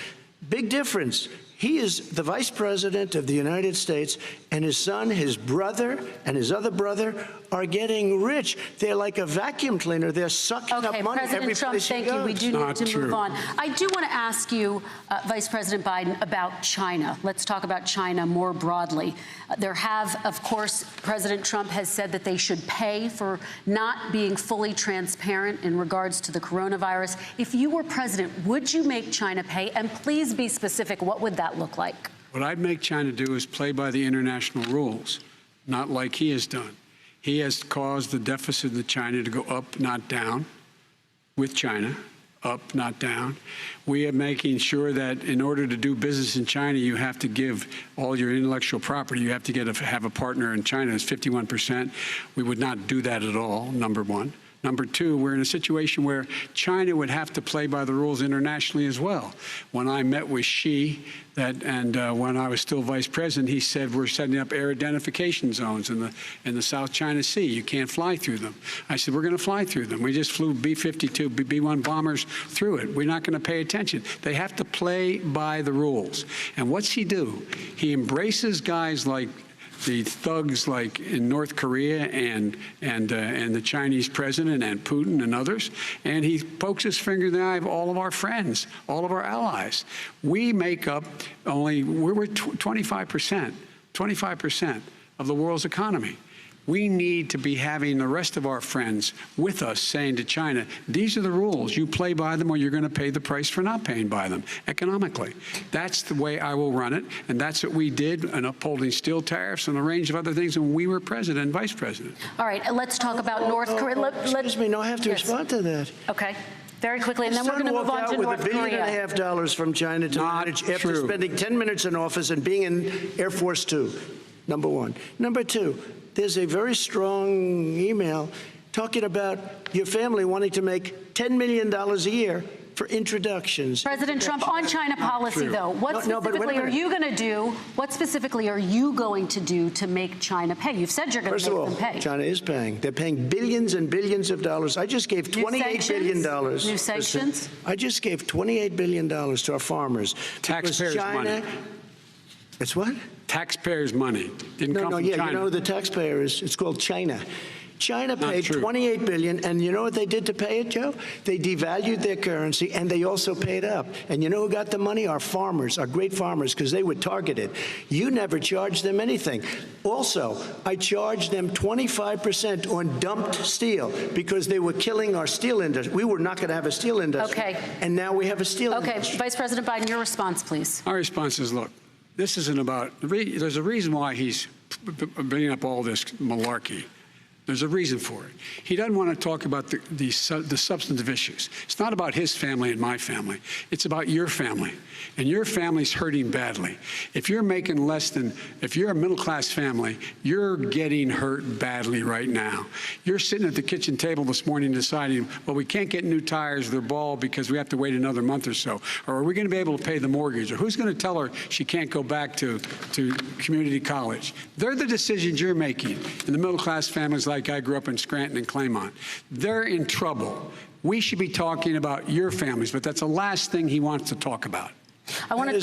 Big difference. He is the vice president of the United States, and his son, his brother, and his other brother are getting rich. They're like a vacuum cleaner. They're sucking up money every place he goes. Thank you. We do need to move on. I do want to ask you, Vice President Biden, about China. Let's talk about China more broadly. There have, of course, President Trump has said that they should pay for not being fully transparent in regards to the coronavirus. If you were president, would you make China pay? And please be specific. What would that look like? What I'd make China do is play by the international rules, not like he has done. He has caused the deficit of China to go up, not down. with China, up, not down. We are making sure that in order to do business in China, you have to give all your intellectual property. You have to have a partner in China. It's 51%. We would not do that at all, number one. Number two, we're in a situation where China would have to play by the rules internationally as well. When I met with Xi, when I was still vice president, he said we're setting up air identification zones in the South China Sea. You can't fly through them. I said we're going to fly through them. We just flew B-52, B-1 bombers through it. We're not going to pay attention. They have to play by the rules. And what's he do? He embraces guys like the thugs like in North Korea and the Chinese president and Putin and others, and he pokes his finger in the eye of all of our friends, all of our allies. We make up we're 25% of the world's economy. We need to be having the rest of our friends with us saying to China, these are the rules. You play by them or you're going to pay the price for not paying by them economically. That's the way I will run it. And that's what we did in upholding steel tariffs and a range of other things when we were president and vice president. All right, let's talk about North Korea. Excuse me, no, I have to respond to that. Okay. Very quickly, and then we're going to move on to North Korea. With $1.5 billion from China to manage after spending 10 minutes in office and being in Air Force Two, number one. Number two, there's a very strong email talking about your family wanting to make $10 million a year for introductions. President Trump, on China policy, though, what specifically are you going to do? What specifically are you going to do to make China pay? You've said you're going to make them pay. China is paying. They're paying billions and billions of dollars. I just gave $28 billion. New sanctions? I just gave $28 billion to our farmers. Taxpayers' money. It's what? Taxpayers' money. Didn't come from China. You know the taxpayer is, it's called China. China paid $28 billion, and you know what they did to pay it, Joe? They devalued their currency, and they also paid up. And you know who got the money? Our farmers, our great farmers, because they were targeted. You never charged them anything. Also, I charged them 25% on dumped steel because they were killing our steel industry. We were not going to have a steel industry. Okay. And now we have a steel industry. Okay, Vice President Biden, your response, please. Our response is, look, this isn't about, there's a reason why he's bringing up all this malarkey. There's a reason for it. He doesn't want to talk about the substantive issues. It's not about his family and my family. It's about your family. And your family's hurting badly. If you're making less than, if you're a middle-class family, you're getting hurt badly right now. You're sitting at the kitchen table this morning deciding, well, we can't get new tires, they're bald because we have to wait another month or so. Or are we going to be able to pay the mortgage? Or who's going to tell her she can't go back to community college? They're the decisions you're making in the middle-class families like I grew up in Scranton and Claymont. They're in trouble. We should be talking about your families, but that's the last thing he wants to talk about. I want to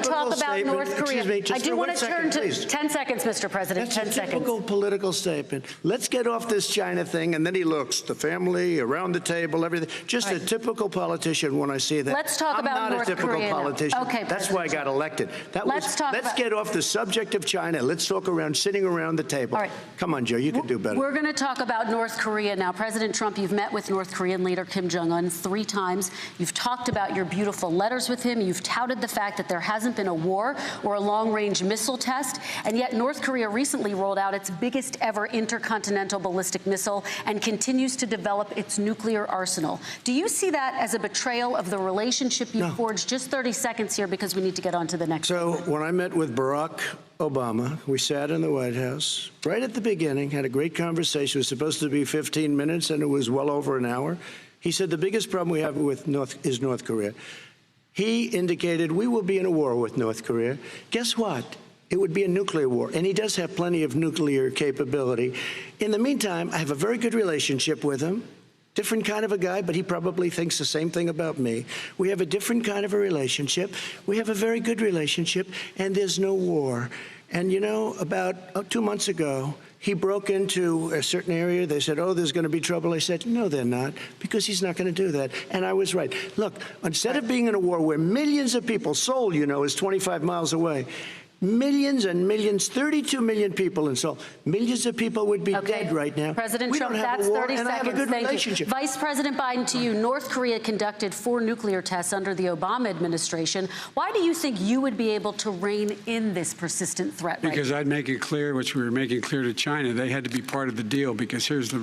talk about North Korea. I do want to turn to 10 seconds, Mr. President. 10 seconds. That's a typical political statement. Let's get off this China thing, and then he looks, the family, around the table, everything. Just a typical politician when I see that. Let's talk about North Korea. I'm not a typical politician. Okay, that's why I got elected. Let's get off the subject of China. Let's talk around sitting around the table. All right. Come on, Joe, you can do better. We're going to talk about North Korea now. President Trump, you've met with North Korean leader Kim Jong-un 3 times. You've talked about your beautiful letters with him. You've touted the fact that there hasn't been a war or a long-range missile test, and yet North Korea recently rolled out its biggest ever intercontinental ballistic missile and continues to develop its nuclear arsenal. Do you see that as a betrayal of the relationship you forged? Just 30 seconds here because we need to get on to the next one. So when I met with Barack Obama, we sat in the White House right at the beginning, had a great conversation. It was supposed to be 15 minutes, and it was well over an hour. He said the biggest problem we have with North Korea. He indicated we will be in a war with North Korea. Guess what? It would be a nuclear war, and he does have plenty of nuclear capability. In the meantime, I have a very good relationship with him. Different kind of a guy, but he probably thinks the same thing about me. We have a different kind of a relationship. We have a very good relationship, and there's no war. And you know, about 2 months ago, he broke into a certain area. They said, oh, there's going to be trouble. I said, no, they're not, because he's not going to do that. And I was right. Look, instead of being in a war where millions of people, Seoul, you know, is 25 miles away, millions and millions, 32 million people in Seoul. Millions of people would be dead right now. President we Trump, don't have that's a war, 30 and seconds. I have a good Thank relationship. you. Vice President Biden, to you, North Korea conducted 4 nuclear tests under the Obama administration. Why do you think you would be able to rein in this persistent threat? Because I'd make it clear, which we were making clear to China, they had to be part of the deal. Because here's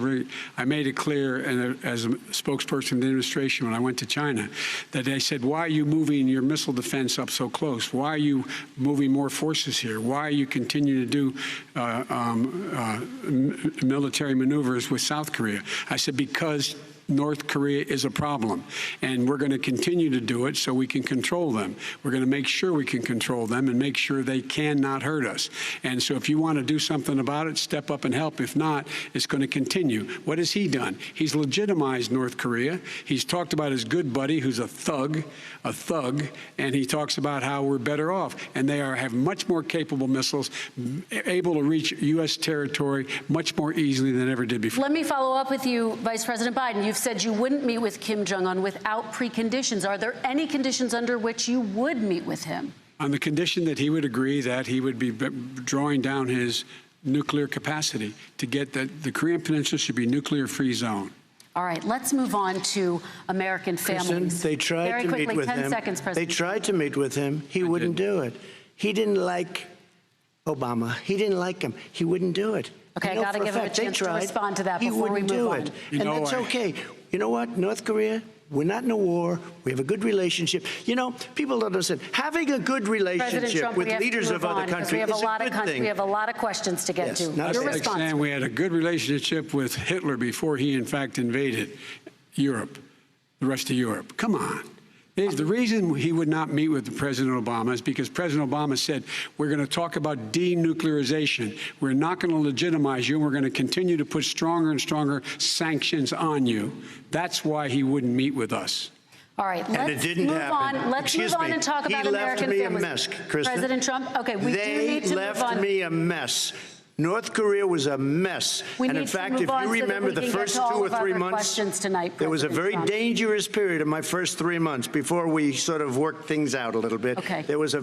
I made it clear, and as a spokesperson of the administration when I went to China, that they said, why are you moving your missile defense up so close? Why are you moving more forces here? Why are you continuing to do military maneuvers with South Korea? I said, because North Korea is a problem, and we're going to continue to do it so we can control them. We're going to make sure we can control them and make sure they cannot hurt us. And so if you want to do something about it, step up and help. If not, it's going to continue. What has he done? He's legitimized North Korea. He's talked about his good buddy, who's a thug, and he talks about how we're better off. And they have much more capable missiles, able to reach U.S. territory much more easily than ever did before. Let me follow up with you, Vice President Biden. You've said you wouldn't meet with Kim Jong-un without preconditions. Are there any conditions under which you would meet with him? On the condition that he would agree that he would be drawing down his nuclear capacity to get the Korean Peninsula should be a nuclear-free zone. All right, let's move on to American families. They tried Very to quickly, meet with 10 him. seconds, President. They tried to meet with him. He wouldn't do it. He didn't like Obama. He didn't like him. He wouldn't do it. Okay, I got to give him a chance to respond to that before we move on. And that's okay. You know what, North Korea, we're not in a war. We have a good relationship. You know, people don't understand. Having a good relationship with leaders of other countries is a good thing. We have a lot of questions to get to. Your Like response. saying we had a good relationship with Hitler before he, in fact, invaded Europe, the rest of Europe. Come on. The reason he would not meet with President Obama is because President Obama said, we're going to talk about denuclearization. We're not going to legitimize you, and we're going to continue to put stronger and stronger sanctions on you. That's why he wouldn't meet with us. All right, let's move on. Let's move on and talk about American families. He left me a mess, Kristen. President Trump, okay, we do need to move on. They left me a mess. North Korea was a mess. And in fact, if you remember the first 2 or 3 months, there was a very dangerous period in my first 3 months before we sort of worked things out a little bit. Okay. There was a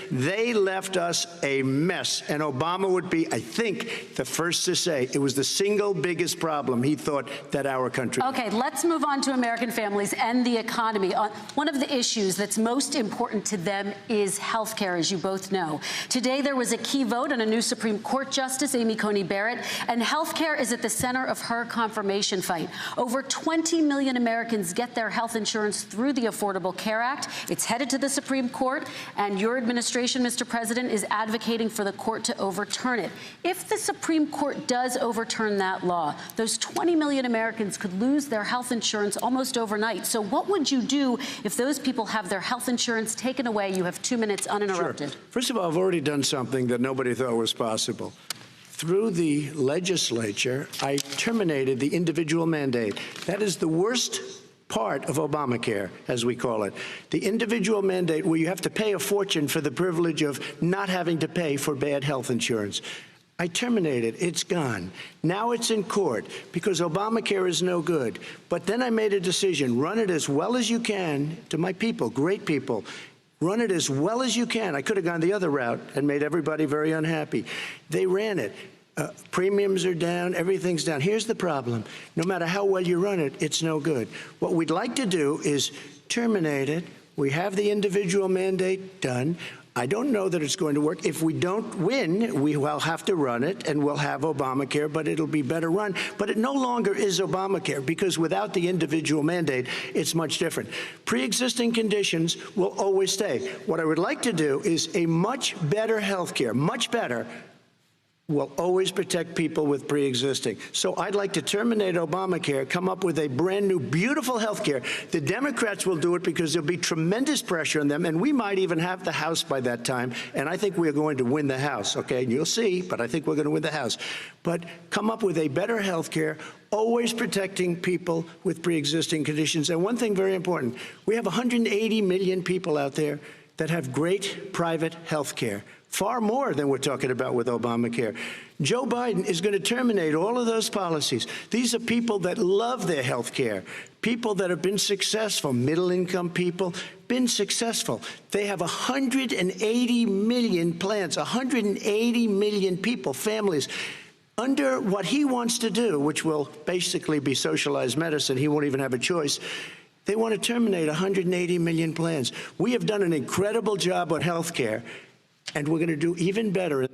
they left us a mess. And Obama would be, I think, the first to say it was the single biggest problem he thought that our country had. Okay, let's move on to American families and the economy. One of the issues that's most important to them is health care, as you both know. Today, there was a key vote on a new Supreme Court justice, Amy Coney Barrett, and health care is at the center of her confirmation fight. Over 20 million Americans get their health insurance through the Affordable Care Act. It's headed to the Supreme Court, and your administration, Mr. President, is advocating for the court to overturn it. If the Supreme Court does overturn that law, those 20 million Americans could lose their health insurance almost overnight. So what would you do if those people have their health insurance taken away? You have 2 minutes uninterrupted. Sure. First of all, I've already done something that nobody thought was possible. Through the legislature, I terminated the individual mandate. That is the worst part of Obamacare, as we call it. The individual mandate where you have to pay a fortune for the privilege of not having to pay for bad health insurance. I terminated. It's gone. Now it's in court because Obamacare is no good. But then I made a decision. Run it as well as you can to my people, great people. Run it as well as you can. I could have gone the other route and made everybody very unhappy. They ran it. Premiums are down. Everything's down. Here's the problem. No matter how well you run it, it's no good. What we'd like to do is terminate it. We have the individual mandate done. I don't know that it's going to work. If we don't win, we will have to run it, and we'll have Obamacare, but it'll be better run. But it no longer is Obamacare, because without the individual mandate, it's much different. Pre-existing conditions will always stay. What I would like to do is a much better health care, much better, will always protect people with pre-existing. So I'd like to terminate Obamacare, come up with a brand new, beautiful health care. The Democrats will do it because there'll be tremendous pressure on them, and we might even have the House by that time, and I think we're going to win the House, okay? And you'll see, but I think we're going to win the House. But come up with a better health care, always protecting people with pre-existing conditions. And one thing very important, we have 180 million people out there that have great private health care, far more than we're talking about with Obamacare. Joe Biden is going to terminate all of those policies. These are people that love their health care, people that have been successful, middle-income people, been successful. They have 180 million plans, 180 million people, families, under what he wants to do, which will basically be socialized medicine. He won't even have a choice. They want to terminate 180 million plans. We have done an incredible job on health care, and we're going to do even better.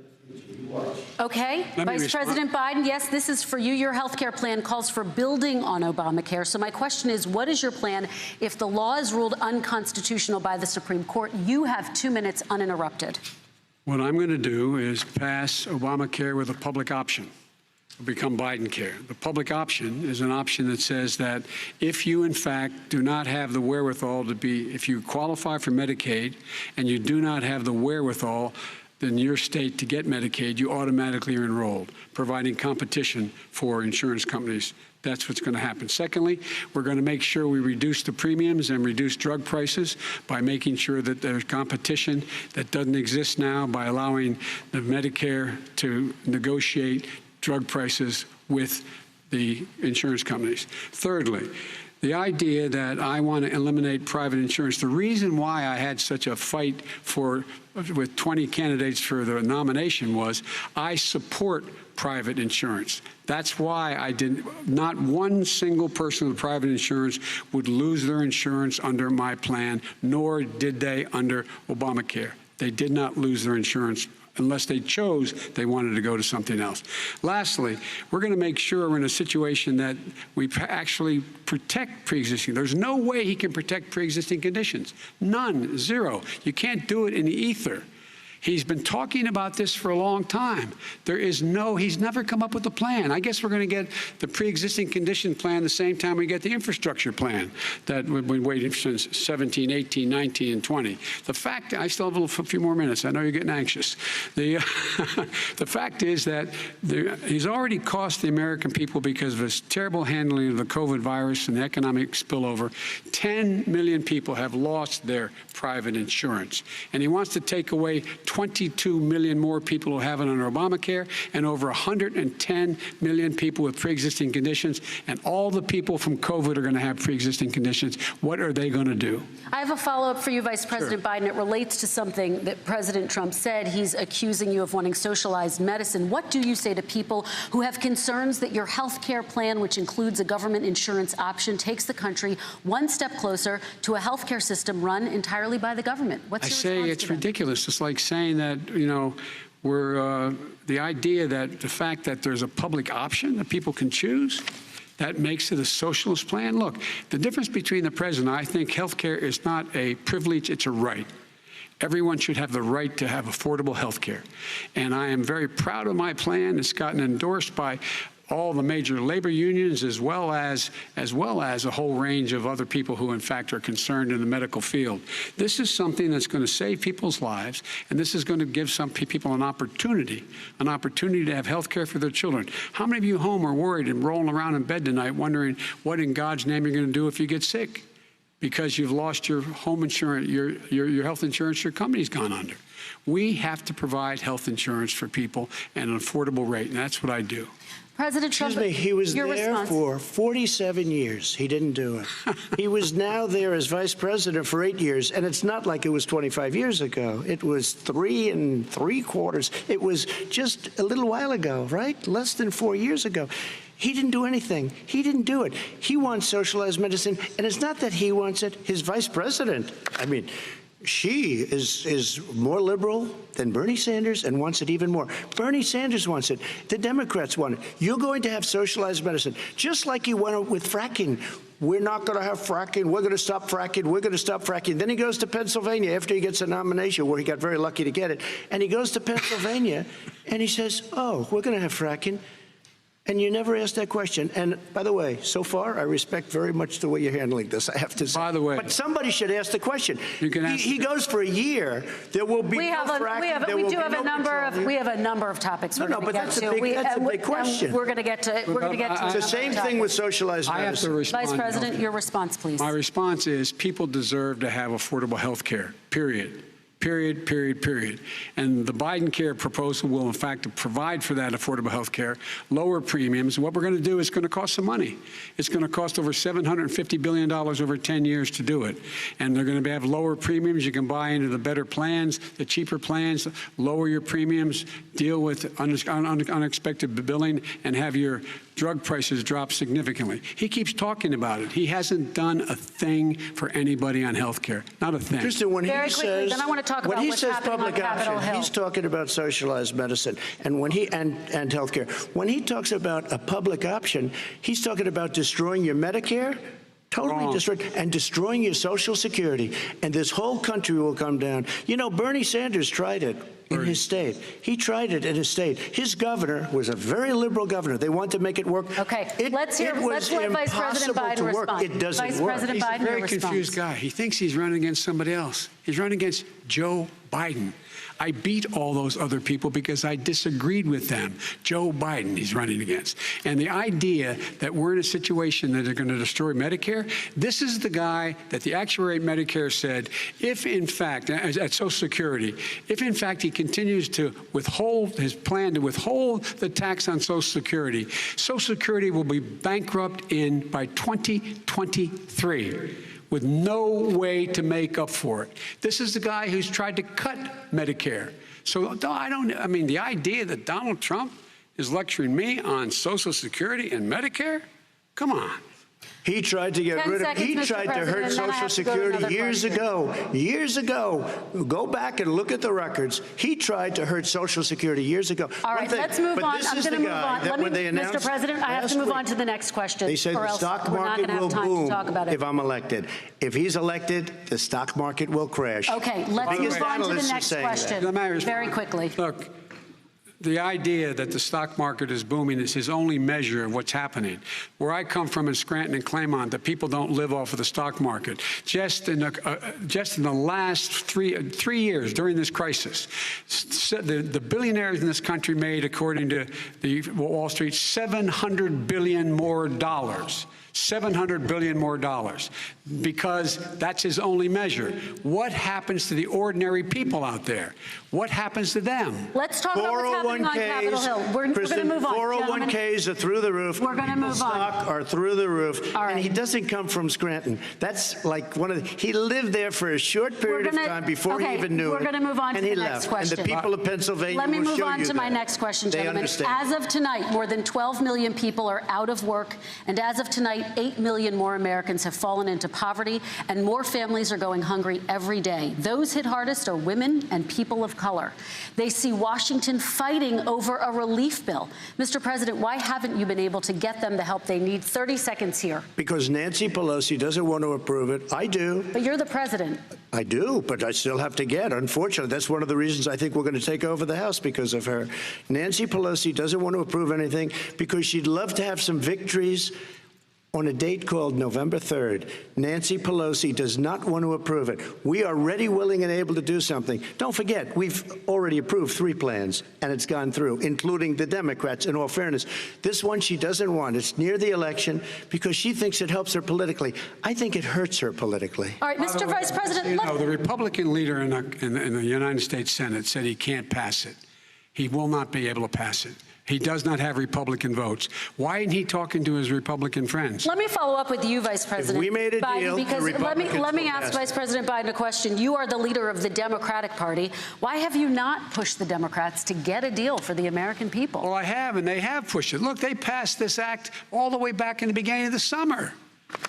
Okay, Vice President Biden, yes, this is for you. Your health care plan calls for building on Obamacare. So my question is, what is your plan if the law is ruled unconstitutional by the Supreme Court? You have 2 minutes uninterrupted. What I'm going to do is pass Obamacare with a public option. It'll become Biden care. The public option is an option that says that if you, in fact, do not have the wherewithal to be, if you qualify for Medicaid and you do not have the wherewithal in your state to get Medicaid, you automatically are enrolled, providing competition for insurance companies. That's what's going to happen. Secondly, we're going to make sure we reduce the premiums and reduce drug prices by making sure that there's competition that doesn't exist now by allowing the Medicare to negotiate drug prices with the insurance companies. Thirdly, the idea that I want to eliminate private insurance, the reason why I had such a fight with 20 candidates for the nomination was I support private insurance. That's why I didn't, not one single person with private insurance would lose their insurance under my plan, nor did they under Obamacare. They did not lose their insurance unless they chose they wanted to go to something else. Lastly, we're going to make sure we're in a situation that we actually protect pre-existing. There's no way he can protect pre-existing conditions. None, zero. You can't do it in the ether. He's been talking about this for a long time. He's never come up with a plan. I guess we're going to get the pre-existing condition plan the same time we get the infrastructure plan that we've been waiting since 17, 18, 19, and 20. The fact, I still have a few more minutes. I know you're getting anxious. The fact is that he's already cost the American people, because of his terrible handling of the COVID virus and the economic spillover, 10 million people have lost their private insurance. And he wants to take away 22 million more people who have it under Obamacare, and over 110 million people with pre-existing conditions, and all the people from COVID are going to have pre-existing conditions. What are they going to do? I have a follow-up for you, Vice President Biden. It relates to something that President Trump said. He's accusing you of wanting socialized medicine. What do you say to people who have concerns that your health care plan, which includes a government insurance option, takes the country one step closer to a health care system run entirely by the government? What's your response to it's ridiculous. It's like saying that, you know, the idea that the fact that there's a public option that people can choose, that makes it a socialist plan. Look, the difference between the president, I think health care is not a privilege, it's a right. Everyone should have the right to have affordable health care. And I am very proud of my plan. It's gotten endorsed by all the major labor unions, as well as a whole range of other people who, in fact, are concerned in the medical field. This is something that's going to save people's lives, and this is going to give some people an opportunity to have health care for their children. How many of you home are worried and rolling around in bed tonight wondering what in God's name you're going to do if you get sick because you've lost your home insurance, your health insurance, your company's gone under? We have to provide health insurance for people at an affordable rate, and that's what I do. President Trump, excuse me, he was there for 47 years. He didn't do it. He was now there as vice president for 8 years, and it's not like it was 25 years ago. It was 3 3/4. It was just a little while ago, right? Less than 4 years ago. He didn't do anything. He didn't do it. He wants socialized medicine, and it's not that he wants it. His vice president, I mean, she is more liberal than Bernie Sanders and wants it even more. Bernie Sanders wants it. The Democrats want it. You're going to have socialized medicine, just like you went with fracking. We're not going to have fracking. We're going to stop fracking. We're going to stop fracking. Then he goes to Pennsylvania after he gets a nomination, where he got very lucky to get it. And he goes to Pennsylvania and he says, oh, we're going to have fracking. And you never asked that question. And by the way, so far, I respect very much the way you're handling this, I have to say. By the way. But somebody should ask the question. You can ask he goes for a year. There will be no fracking. We have a number of topics we're going to get to. That's a big question. We're going to get to It's the same thing with socialized medicine. I have to respond. Vice President, your response, please. My response is people deserve to have affordable health care, period. Period, period, period. And the Biden care proposal will, in fact, provide for that affordable health care, lower premiums. What we're going to do is going to cost some money. It's going to cost over $750 billion over 10 years to do it. And they're going to have lower premiums. You can buy into the better plans, the cheaper plans, lower your premiums, deal with unexpected billing, and have your drug prices drop significantly. He keeps talking about it. He hasn't done a thing for anybody on health care. Not a thing. Kristen, when Very he quickly, says, then I want to talk about when he what's says happening on public Capitol option, Hill. he's talking about socialized medicine and healthcare. When he talks about a public option, he's talking about destroying your Medicare, totally destroyed, and destroying your Social Security. And this whole country will come down. You know, Bernie Sanders tried it in his state. He tried it in his state. His governor was a very liberal governor. They wanted to make it work. Okay, let's let Vice President Biden to work. respond. It doesn't Vice work. President He's Biden, a very your confused response. guy. He thinks he's running against somebody else. He's running against Joe Biden. I beat all those other people because I disagreed with them. Joe Biden he's running against. And the idea that we're in a situation that they're going to destroy Medicare, this is the guy that the actuary at Medicare said, if in fact, at Social Security, if in fact he continues to withhold his plan to withhold the tax on Social Security, Social Security will be bankrupt by 2023. With no way to make up for it. This is the guy who's tried to cut Medicare. So I mean, the idea that Donald Trump is lecturing me on Social Security and Medicare? Come on. He tried to get rid of, he tried to hurt Social Security years ago. Years ago. Go back and look at the records. He tried to hurt Social Security years ago. All right, let's move on. I'm going to move on. Mr. President, I have to move on to the next question. They said the stock market will boom if I'm elected. If he's elected, the stock market will crash. Okay, let's move on to the next question very quickly. Look, the idea that the stock market is booming is his only measure of what's happening. Where I come from in Scranton and Claymont, the people don't live off of the stock market. Just in the last three years during this crisis, the billionaires in this country made, according to the Wall Street, $700 billion more. $700 billion more, because that's his only measure. What happens to the ordinary people out there? What happens to them? Let's talk about what's happening on Capitol Hill. We're going to move on. 401ks are through the roof. We're going to move on. Stock are through the roof. All right. And he doesn't come from Scranton. That's like he lived there for a short period of time before he even knew it. We're going to move on to the next question. And the people of Pennsylvania will show you that. Let me move on to my next question, gentlemen. Understand. As of tonight, more than 12 million people are out of work. And as of tonight, 8 million more Americans have fallen into poverty, and more families are going hungry every day. Those hit hardest are women and people of color. They see Washington fighting over a relief bill. Mr. President, why haven't you been able to get them the help they need? 30 seconds here. Because Nancy Pelosi doesn't want to approve it. I do. But you're the president. I do, but I still have to get. Unfortunately, that's one of the reasons I think we're going to take over the House, because of her. Nancy Pelosi doesn't want to approve anything because she'd love to have some victories on a date called November 3rd. Nancy Pelosi does not want to approve it. We are ready, willing, and able to do something. Don't forget, we've already approved 3 plans, and it's gone through, including the Democrats, in all fairness. This one she doesn't want. It's near the election because she thinks it helps her politically. I think it hurts her politically. All right, Mr. Vice President. You know, the Republican leader in the United States Senate said he can't pass it. He will not be able to pass it. He does not have Republican votes. Why isn't he talking to his Republican friends? Let me follow up with you, Vice President we made a Biden, deal, the because let me ask passed. Vice President Biden a question. You are the leader of the Democratic Party. Why have you not pushed the Democrats to get a deal for the American people? Well, I have, and they have pushed it. Look, they passed this act all the way back in the beginning of the summer.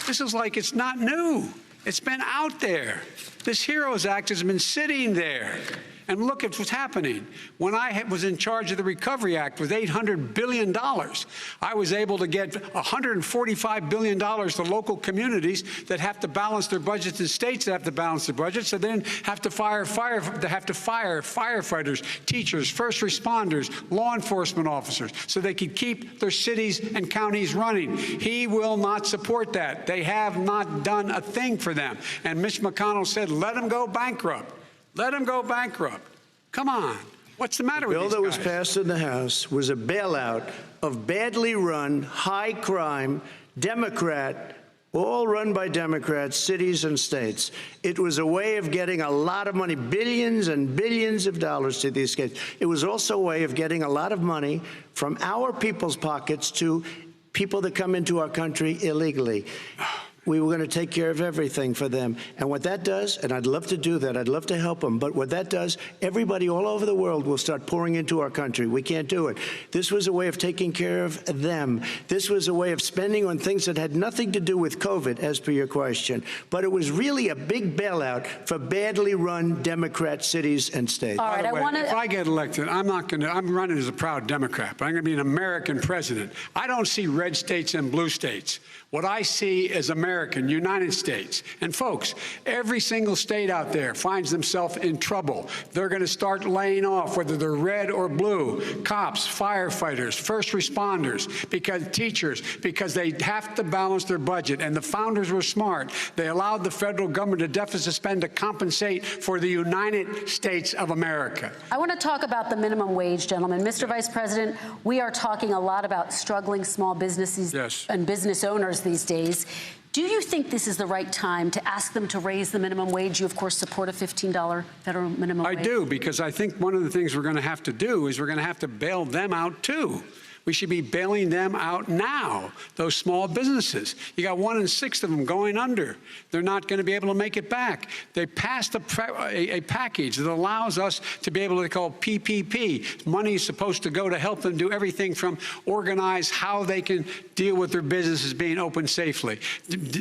This is like it's not new. It's been out there. This HEROES Act has been sitting there. And look at what's happening. When I was in charge of the Recovery Act with $800 billion, I was able to get $145 billion to local communities that have to balance their budgets and states that have to balance their budgets, that then have to fire firefighters, teachers, first responders, law enforcement officers, so they could keep their cities and counties running. He will not support that. They have not done a thing for them. And Mitch McConnell said, let them go bankrupt. Let them go bankrupt. Come on. What's the matter with these guys? The bill that was passed in the House was a bailout of badly run, high-crime, Democrat all run by Democrats, cities and states. It was a way of getting a lot of money, billions and billions of dollars to these states. It was also a way of getting a lot of money from our people's pockets to people that come into our country illegally. We were going to take care of everything for them. And what that does, and I'd love to do that, I'd love to help them, but what that does, everybody all over the world will start pouring into our country. We can't do it. This was a way of taking care of them. This was a way of spending on things that had nothing to do with COVID, as per your question. But it was really a big bailout for badly run Democrat cities and states. All right, If I get elected, I'm running as a proud Democrat, but I'm going to be an American president. I don't see red states and blue states. What I see is American, United States. And folks, every single state out there finds themselves in trouble. They're going to start laying off, whether they're red or blue, cops, firefighters, first responders, because teachers, because they have to balance their budget. And the founders were smart. They allowed the federal government to deficit spend to compensate for the United States of America. I want to talk about the minimum wage, gentlemen. Mr. Vice President, we are talking a lot about struggling small businesses and business owners these days. Do you think this is the right time to ask them to raise the minimum wage? You, of course, support a $15 federal minimum wage. I do, because I think one of the things we're going to have to do is we're going to have to bail them out, too. We should be bailing them out now, those small businesses. You got 1 in 6 of them going under. They're not going to be able to make it back. They passed a package that allows us to be able to call PPP. Money is supposed to go to help them do everything from organize how they can deal with their businesses being open safely.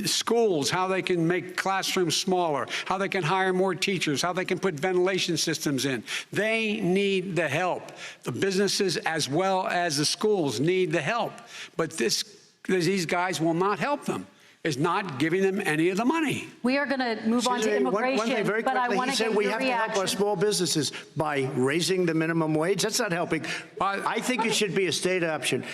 Schools, how they can make classrooms smaller, how they can hire more teachers, how they can put ventilation systems in. They need the help. The businesses as well as the schools need the help, but these guys will not help them. Is not giving them any of the money. We are going to move on to immigration, one thing very but I quickly, want to get your we have reaction. to help our small businesses by raising the minimum wage. That's not helping. I think it should be a state option.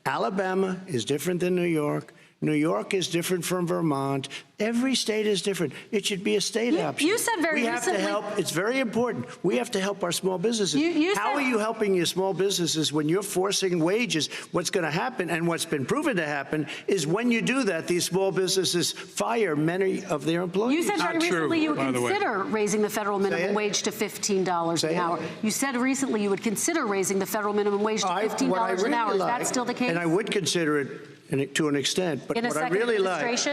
Alabama is different than New York. New York is different from Vermont. Every state is different. It should be a state option. You said very recently. We have to help. It's very important. We have to help our small businesses. How are you helping your small businesses when you're forcing wages? What's going to happen, and what's been proven to happen, is when you do that, these small businesses fire many of their employees. You said very recently you would consider raising the federal minimum wage to $15 an hour. You said recently you would consider raising the federal minimum wage to $15 an hour. Is that still the case? And I would consider it to an extent, but in what I really like,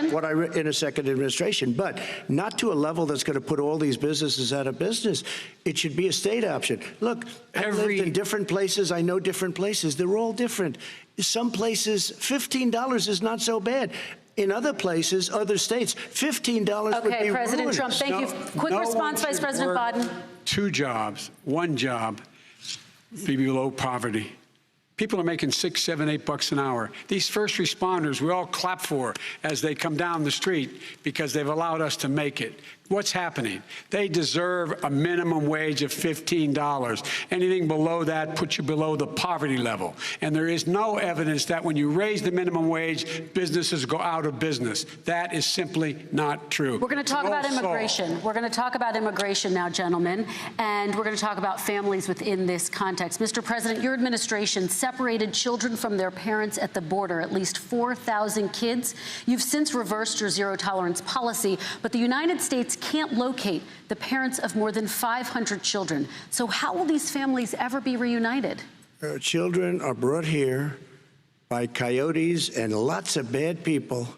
in a second administration, but not to a level that's going to put all these businesses out of business. It should be a state option. Look, I've lived in different places. I know different places. They're all different. Some places, $15 is not so bad. In other places, other states, $15 would be President ruinous. Trump, thank you. Quick response, Vice President Biden. 2 jobs, 1 job, be below poverty. People are making $6, $7, $8 an hour. These first responders, we all clap for as they come down the street because they've allowed us to make it. What's happening? They deserve a minimum wage of $15. Anything below that puts you below the poverty level. And there is no evidence that when you raise the minimum wage, businesses go out of business. That is simply not true. We're going to talk about immigration. We're going to talk about immigration now, gentlemen, and we're going to talk about families within this context. Mr. President, your administration separated children from their parents at the border, at least 4,000 kids. You've since reversed your zero-tolerance policy, but the United States can't locate the parents of more than 500 children. So how will these families ever be reunited? Children are brought here by coyotes and lots of bad people,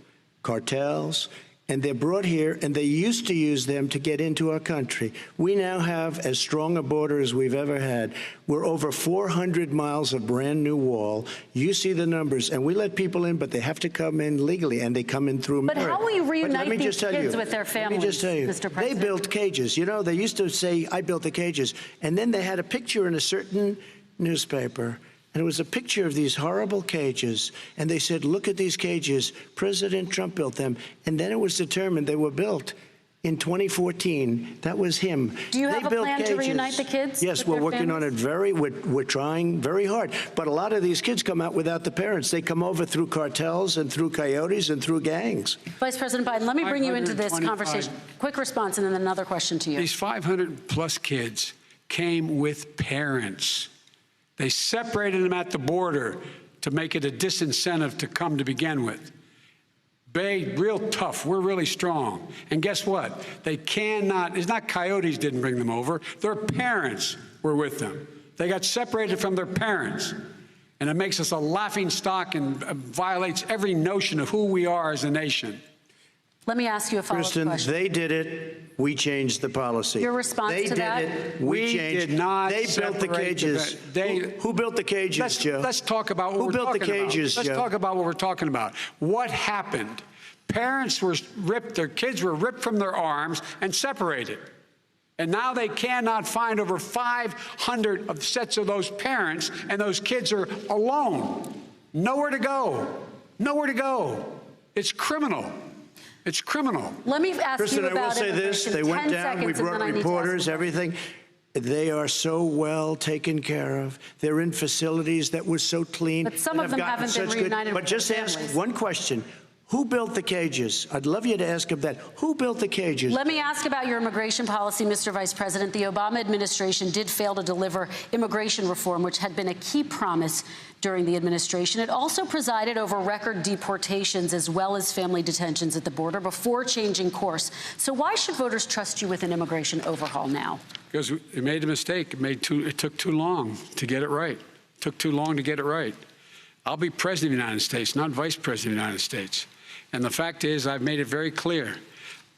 cartels, and they're brought here, and they used to use them to get into our country. We now have as strong a border as we've ever had. We're over 400 miles of brand new wall. You see the numbers, and we let people in, but they have to come in legally, and they come in through merit. But how will you reunite these kids with their families, let me just tell you, Mr. President? They built cages. You know, they used to say, I built the cages, and then they had a picture in a certain newspaper, and it was a picture of these horrible cages, and they said, look at these cages. President Trump built them, and then it was determined they were built in 2014. That was him. Do you have a plan to reunite the kids? Yes, we're working on it we're trying very hard. But a lot of these kids come out without the parents. They come over through cartels and through coyotes and through gangs. Vice President Biden, let me bring you into this conversation. Quick response and then another question to you. These 500-plus kids came with parents. They separated them at the border to make it a disincentive to come to begin with. Real tough. We're really strong. And guess what? They cannot, it's not coyotes didn't bring them over. Their parents were with them. They got separated from their parents. And it makes us a laughing stock and violates every notion of who we are as a nation. Let me ask you a follow-up Kristen, question. they did it. We changed the policy. Your response they to that? They did it. We changed. Did not They built the cages. Who built the cages, Joe? Let's talk about what Who built the cages, Let's Joe? talk about what we're talking about. What happened? Parents were ripped, their kids were ripped from their arms and separated. And now they cannot find over 500 of sets of those parents, and those kids are alone. Nowhere to go. Nowhere to go. It's criminal. It's criminal. Let me ask Kristen, you about I will say this. They went down. We brought reporters, everything. They are so well taken care of. They're in facilities that were so clean. But some of them haven't been reunited with But just their ask families. one question. Who built the cages? I'd love you to ask him that. Who built the cages? Let me ask about your immigration policy, Mr. Vice President. The Obama administration did fail to deliver immigration reform, which had been a key promise during the administration. It also presided over record deportations as well as family detentions at the border before changing course. So why should voters trust you with an immigration overhaul now? Because it made a mistake. It took too long to get it right. It took too long to get it right. I'll be president of the United States, not vice president of the United States. And the fact is, I've made it very clear.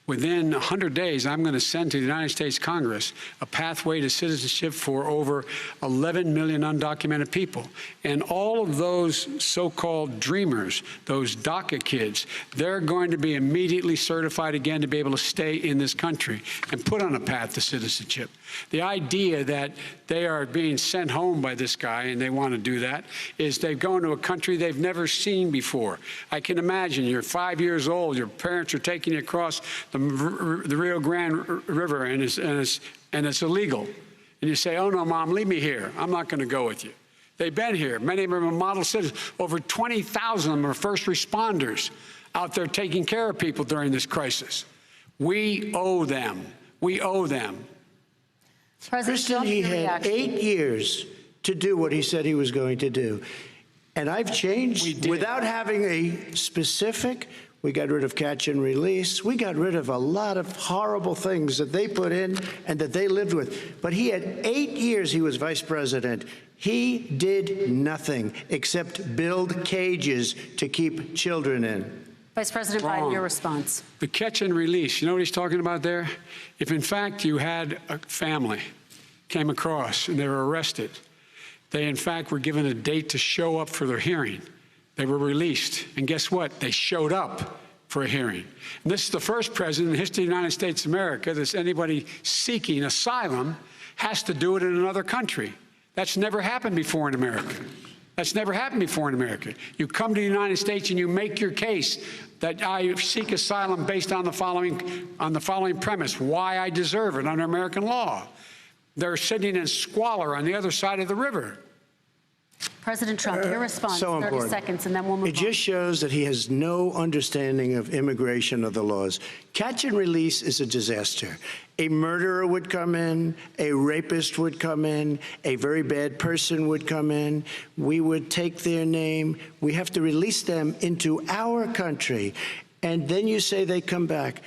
Within 100 days, I'm going to send to the United States Congress a pathway to citizenship for over 11 million undocumented people. And all of those so-called dreamers, those DACA kids, they're going to be immediately certified again to be able to stay in this country and put on a path to citizenship. The idea that they are being sent home by this guy, and they want to do that, is they've gone to a country they've never seen before. I can imagine you're 5 years old, your parents are taking you across the Rio Grande River, and it's illegal. And you say, oh, no, Mom, leave me here. I'm not going to go with you. They've been here. Many of them are model citizens. Over 20,000 of them are first responders out there taking care of people during this crisis. We owe them. We owe them. Kristen, he had 8 years to do what he said he was going to do. And I've changed without having a specific. We got rid of catch and release. We got rid of a lot of horrible things that they put in and that they lived with. But he had 8 years he was vice president. He did nothing except build cages to keep children in. Vice President Biden, your response. The catch and release, you know what he's talking about there? If, in fact, you had a family came across and they were arrested, they, in fact, were given a date to show up for their hearing. They were released. And guess what? They showed up for a hearing. And this is the first president in the history of the United States of America that anybody seeking asylum has to do it in another country. That's never happened before in America. That's never happened before in America. You come to the United States and you make your case that I seek asylum based on the following premise, why I deserve it under American law. They're sitting in squalor on the other side of the river. President Trump, your response, so 30 important. seconds, and then we'll move on. It just shows that he has no understanding of immigration or the laws. Catch and release is a disaster. A murderer would come in, a rapist would come in, a very bad person would come in. We would take their name. We have to release them into our country. And then you say they come back.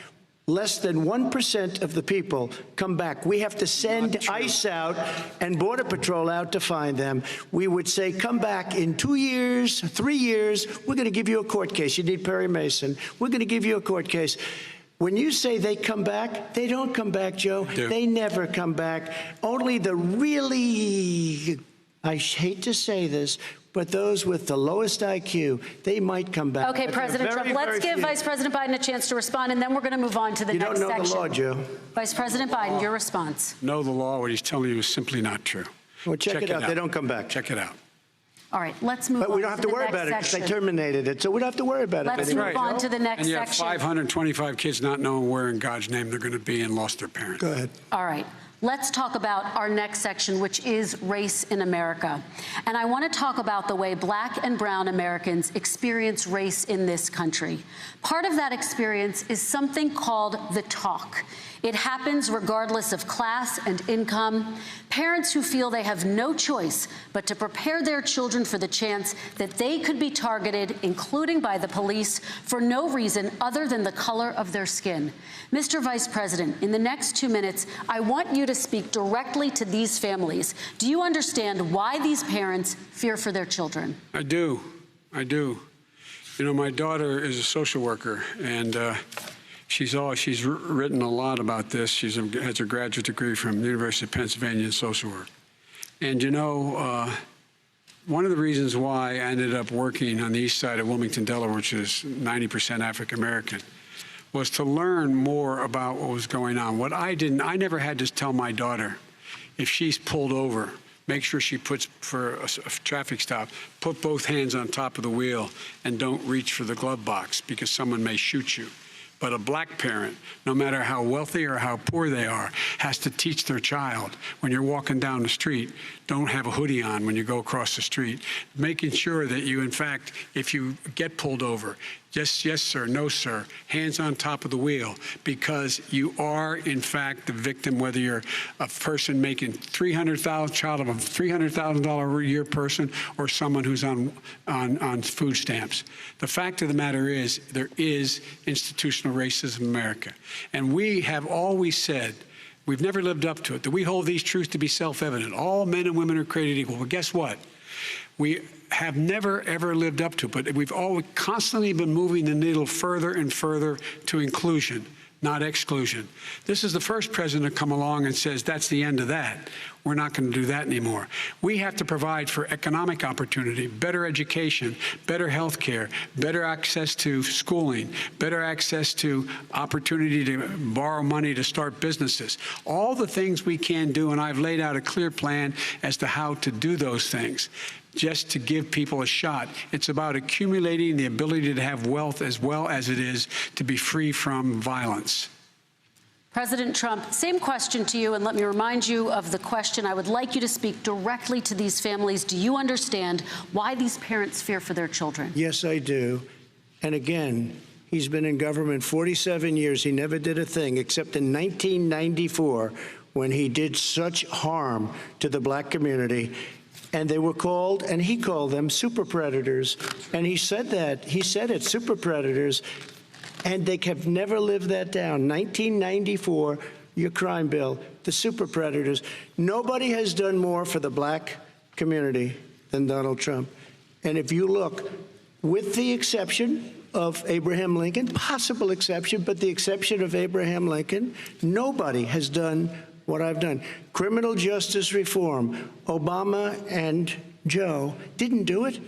Less than 1% of the people come back. We have to send ICE out and Border Patrol out to find them. We would say, come back in 2 years, 3 years. We're going to give you a court case. You need Perry Mason. We're going to give you a court case. When you say they come back, they don't come back, Joe. They never come back. Only the really, I hate to say this, but those with the lowest IQ, they might come back. Okay, President Trump, let's give Vice President Biden a chance to respond, and then we're going to move on to the next section. You don't know the law, Joe. Vice President Biden, your response. Know the law. What he's telling you is simply not true. Well, check it out. They don't come back. Check it out. All right, let's move on. But we don't have to worry about it because they terminated it, so we don't have to worry about it. Let's move on to the next and you have section. 525 kids not knowing where in God's name they're going to be and lost their parents. Go ahead. All right. Let's talk about our next section, which is race in America. And I want to talk about the way Black and brown Americans experience race in this country. Part of that experience is something called the talk. It happens regardless of class and income. Parents who feel they have no choice but to prepare their children for the chance that they could be targeted, including by the police, for no reason other than the color of their skin. Mr. Vice President, in the next 2 minutes, I want you to speak directly to these families. Do you understand why these parents fear for their children? I do. I do. You know, my daughter is a social worker, and she's written a lot about this. She has a graduate degree from the University of Pennsylvania in social work. And, you know, one of the reasons why I ended up working on the east side of Wilmington, Delaware, which is 90% African-American, was to learn more about what was going on. I never had to tell my daughter, if she's pulled over, make sure she puts, for a traffic stop, put both hands on top of the wheel and don't reach for the glove box because someone may shoot you. But a black parent, no matter how wealthy or how poor they are, has to teach their child, when you're walking down the street, don't have a hoodie on when you go across the street, making sure that you, in fact, if you get pulled over, just yes, sir, no, sir, hands on top of the wheel, because you are, in fact, the victim, whether you're a person making child of a $300,000 a year person or someone who's on food stamps. The fact of the matter is there is institutional racism in America. And we have always said, we've never lived up to it, that we hold these truths to be self-evident. All men and women are created equal. But guess what? We have never, ever lived up to it, but we've always constantly been moving the needle further and further to inclusion, not exclusion. This is the first president to come along and says, that's the end of that. We're not going to do that anymore. We have to provide for economic opportunity, better education, better health care, better access to schooling, better access to opportunity to borrow money to start businesses. All the things we can do, and I've laid out a clear plan as to how to do those things, just to give people a shot. It's about accumulating the ability to have wealth as well as it is to be free from violence. President Trump, same question to you, and let me remind you of the question. I would like you to speak directly to these families. Do you understand why these parents fear for their children? Yes, I do. And again, he's been in government 47 years. He never did a thing except in 1994 when he did such harm to the black community. And they were called, and he called them super predators. And he said that. He said it, super predators. And they have never lived that down. 1994, your crime bill, the super predators. Nobody has done more for the black community than Donald Trump. And if you look, with the exception of Abraham Lincoln, possible exception, but the exception of Abraham Lincoln, nobody has done what I've done. Criminal justice reform, Obama and Joe didn't do it.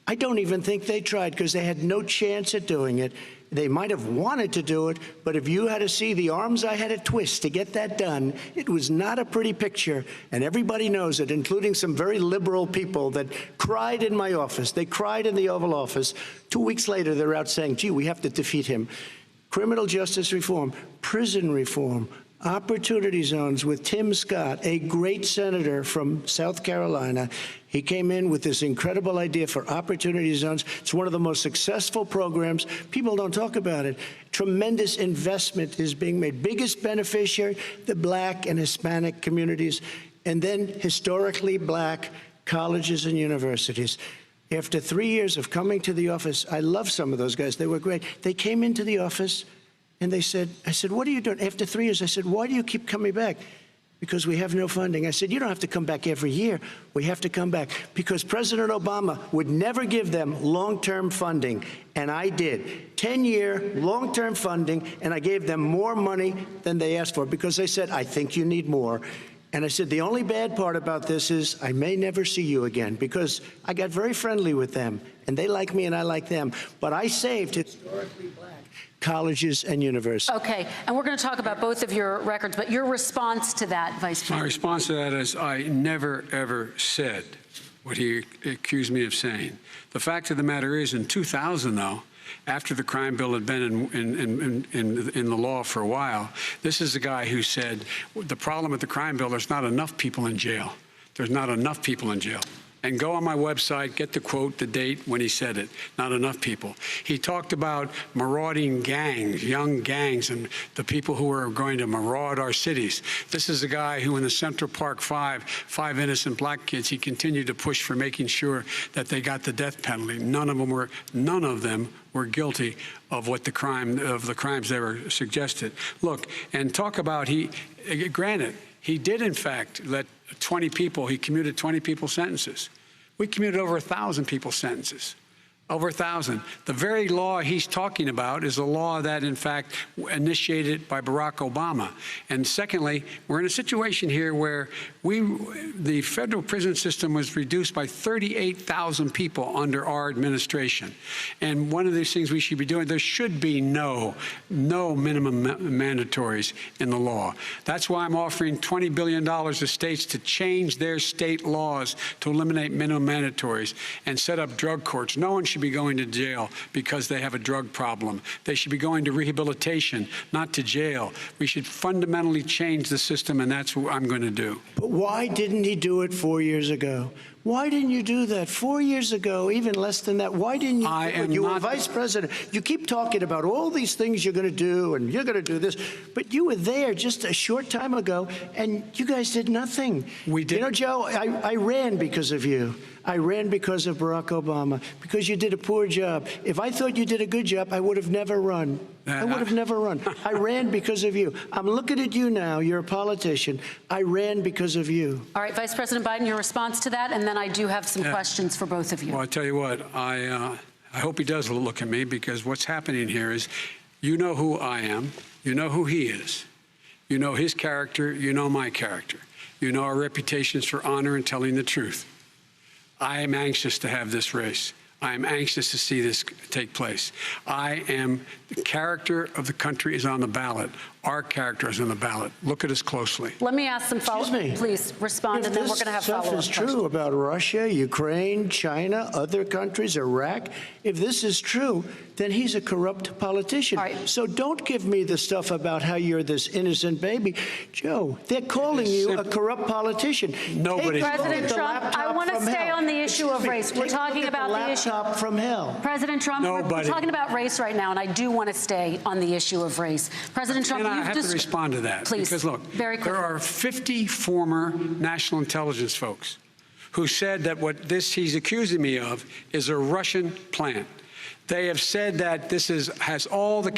I don't even think they tried because they had no chance at doing it. They might have wanted to do it, but if you had to see the arms I had to twist to get that done, it was not a pretty picture, and everybody knows it, including some very liberal people that cried in my office. They cried in the Oval Office. 2 weeks later, they're out saying, gee, we have to defeat him. Criminal justice reform, prison reform, opportunity zones with Tim Scott, a great senator from South Carolina. He came in with this incredible idea for opportunity zones. It's one of the most successful programs. People don't talk about it. Tremendous investment is being made. Biggest beneficiary, the black and Hispanic communities, and then historically black colleges and universities. After 3 years of coming to the office, I love some of those guys. They were great. They came into the office and they said, I said, what are you doing? After 3 years, I said, why do you keep coming back? Because we have no funding. I said, you don't have to come back every year. We have to come back because President Obama would never give them long-term funding, and I did. 10-year long-term funding, and I gave them more money than they asked for because they said, I think you need more. And I said, the only bad part about this is I may never see you again because I got very friendly with them, and they like me and I like them. But I saved historically black colleges and universities. Okay, and we're going to talk about both of your records, but your response to that, Vice President? My response to that is I never, ever said what he accused me of saying. The fact of the matter is, in 2000, though, after the crime bill had been in the law for a while, this is the guy who said, the problem with the crime bill, there's not enough people in jail. There's not enough people in jail. And go on my website, get the quote, the date when he said it. Not enough people. He talked about marauding gangs, young gangs, and the people who are going to maraud our cities. This is a guy who in the Central Park five innocent black kids, he continued to push for making sure that they got the death penalty. None of them were guilty of the crimes they were suggested. Look, and talk about granted, he did in fact let 20 people, he commuted 20 people's sentences. We commuted over 1,000 people's sentences. Over 1,000. The very law he's talking about is a law that, in fact, initiated by Barack Obama. And secondly, we're in a situation here where the federal prison system was reduced by 38,000 people under our administration. And one of these things we should be doing, there should be no minimum mandatories in the law. That's why I'm offering $20 billion to states to change their state laws to eliminate minimum mandatories and set up drug courts. No one should be going to jail because they have a drug problem. They should be going to rehabilitation, not to jail. We should fundamentally change the system, and that's what I'm going to do. But why didn't he do it 4 years ago? Why didn't you do that 4 years ago, even less than that? Why didn't you do it? You were vice president. You keep talking about all these things you're going to do, and you're going to do this, but you were there just a short time ago, and you guys did nothing. We did. You know, Joe, I ran because of you. I ran because of Barack Obama, because you did a poor job. If I thought you did a good job, I would have never run. I would have never run. I ran because of you. I'm looking at you now. You're a politician. I ran because of you. All right, Vice President Biden, your response to that, and then I do have some questions for both of you. Well, I tell you what, I hope he does look at me, because what's happening here is, you know who I am, you know who he is, you know his character, you know my character, you know our reputations for honor and telling the truth. I am anxious to have this race. I am anxious to see this take place. The character of the country is on the ballot. Our character is on the ballot. Look at us closely. Let me ask some follow-up. Please respond, and then we're going to have follow-up questions. If this stuff is true about Russia, Ukraine, China, other countries, Iraq, if this is true, then he's a corrupt politician. All right. So don't give me the stuff about how you're this innocent baby. Joe, they're calling you a corrupt politician. Nobody's President Trump, I want to stay on the issue of race. We're talking about the issue. From hell. President Trump, we're talking about race right now, and I do want to stay on the issue of race. President Trump, I have to respond to that. Please, because look, very quickly. There are 50 former national intelligence folks who said that what he's accusing me of is a Russian plant. They have said that this has all the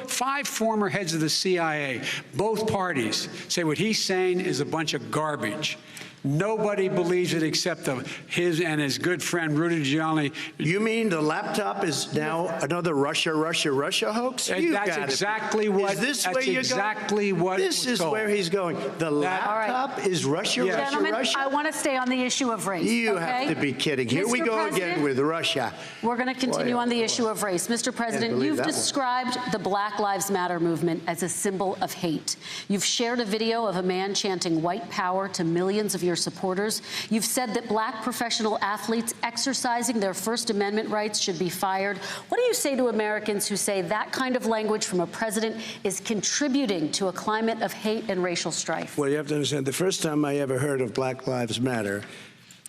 five former heads of the CIA, both parties, say what he's saying is a bunch of garbage. Nobody believes it except his and his good friend Rudy Giuliani. You mean the laptop is now another Russia hoax? That's exactly what. Is this where you're going? This is where he's going. The laptop is Russia. Gentlemen, I want to stay on the issue of race. You have to be kidding. Here we go again with Russia. We're going to continue on the issue of race. Mr. President, you've described the Black Lives Matter movement as a symbol of hate. You've shared a video of a man chanting white power to millions of your supporters. You've said that black professional athletes exercising their First Amendment rights should be fired. What do you say to Americans who say that kind of language from a president is contributing to a climate of hate and racial strife? Well, you have to understand, the first time I ever heard of Black Lives Matter,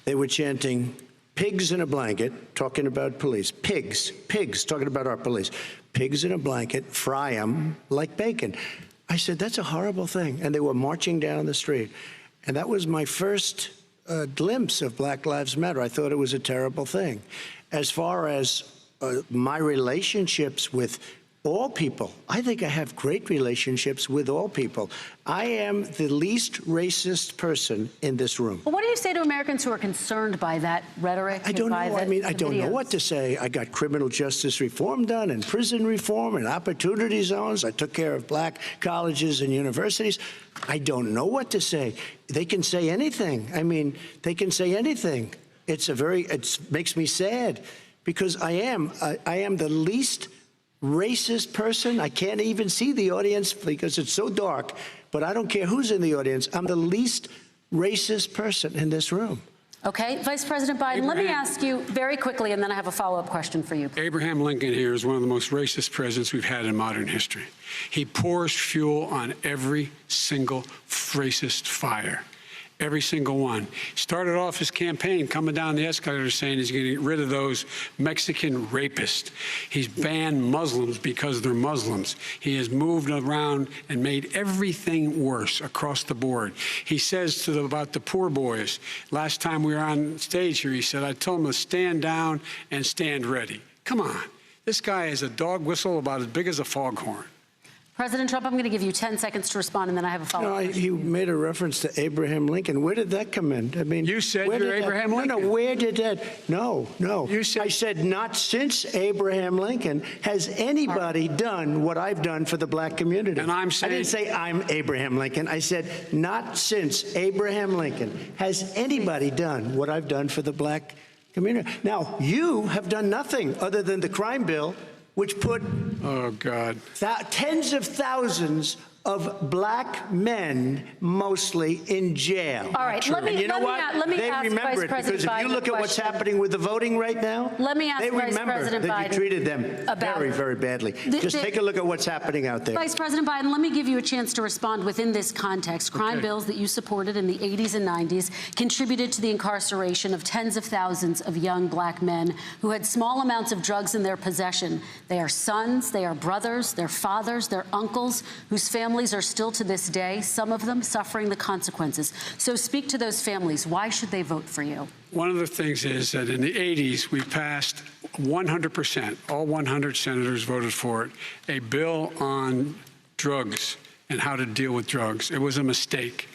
they were chanting pigs in a blanket, talking about police. Pigs, talking about our police. Pigs in a blanket, fry them like bacon. I said, that's a horrible thing. And they were marching down the street. And that was my first glimpse of Black Lives Matter. I thought it was a terrible thing. As far as my relationships with all people, I think I have great relationships with all people. I am the least racist person in this room. Well, what do you say to Americans who are concerned by that rhetoric? I don't know. I mean, I don't know what to say. I got criminal justice reform done and prison reform and opportunity zones. I took care of black colleges and universities. I don't know what to say. They can say anything. I mean, they can say anything. It makes me sad because I am the least racist person. I can't even see the audience because it's so dark, but I don't care who's in the audience. I'm the least racist person in this room. Okay, Vice President Biden, let me ask you very quickly, and then I have a follow-up question for you. Abraham Lincoln here is one of the most racist presidents we've had in modern history. He pours fuel on every single racist fire. every single one. Started off his campaign coming down the escalator saying he's going to get rid of those Mexican rapists. He's banned Muslims because they're Muslims. He has moved around and made everything worse across the board. He says about the poor boys, last time we were on stage here, he said, I told them to stand down and stand ready. Come on. This guy is a dog whistle about as big as a foghorn. President Trump, I'm going to give you 10 seconds to respond, and then I have a follow-up. He made a reference to Abraham Lincoln. Where did that come in? I mean, you said you're Abraham Lincoln. No, where did that? No. You said, I said not since Abraham Lincoln has anybody done what I've done for the black community. And I'm saying, I didn't say I'm Abraham Lincoln. I said not since Abraham Lincoln has anybody done what I've done for the black community. Now, you have done nothing other than the crime bill, which put tens of thousands of black men, mostly, in jail. All right, let me ask Vice President Biden because if you look at what's happening with the voting right now, let me ask they Vice remember President that Biden you treated them very, very badly. Just take a look at what's happening out there. Vice President Biden, let me give you a chance to respond within this context. Crime bills that you supported in the 80s and 90s contributed to the incarceration of tens of thousands of young black men who had small amounts of drugs in their possession. They are sons, they are brothers, they're fathers, they're uncles, whose families are still to this day, some of them suffering the consequences. So speak to those families. Why should they vote for you? One of the things is that in the 80s, we passed 100%, all 100 senators voted for it, a bill on drugs and how to deal with drugs. It was a mistake.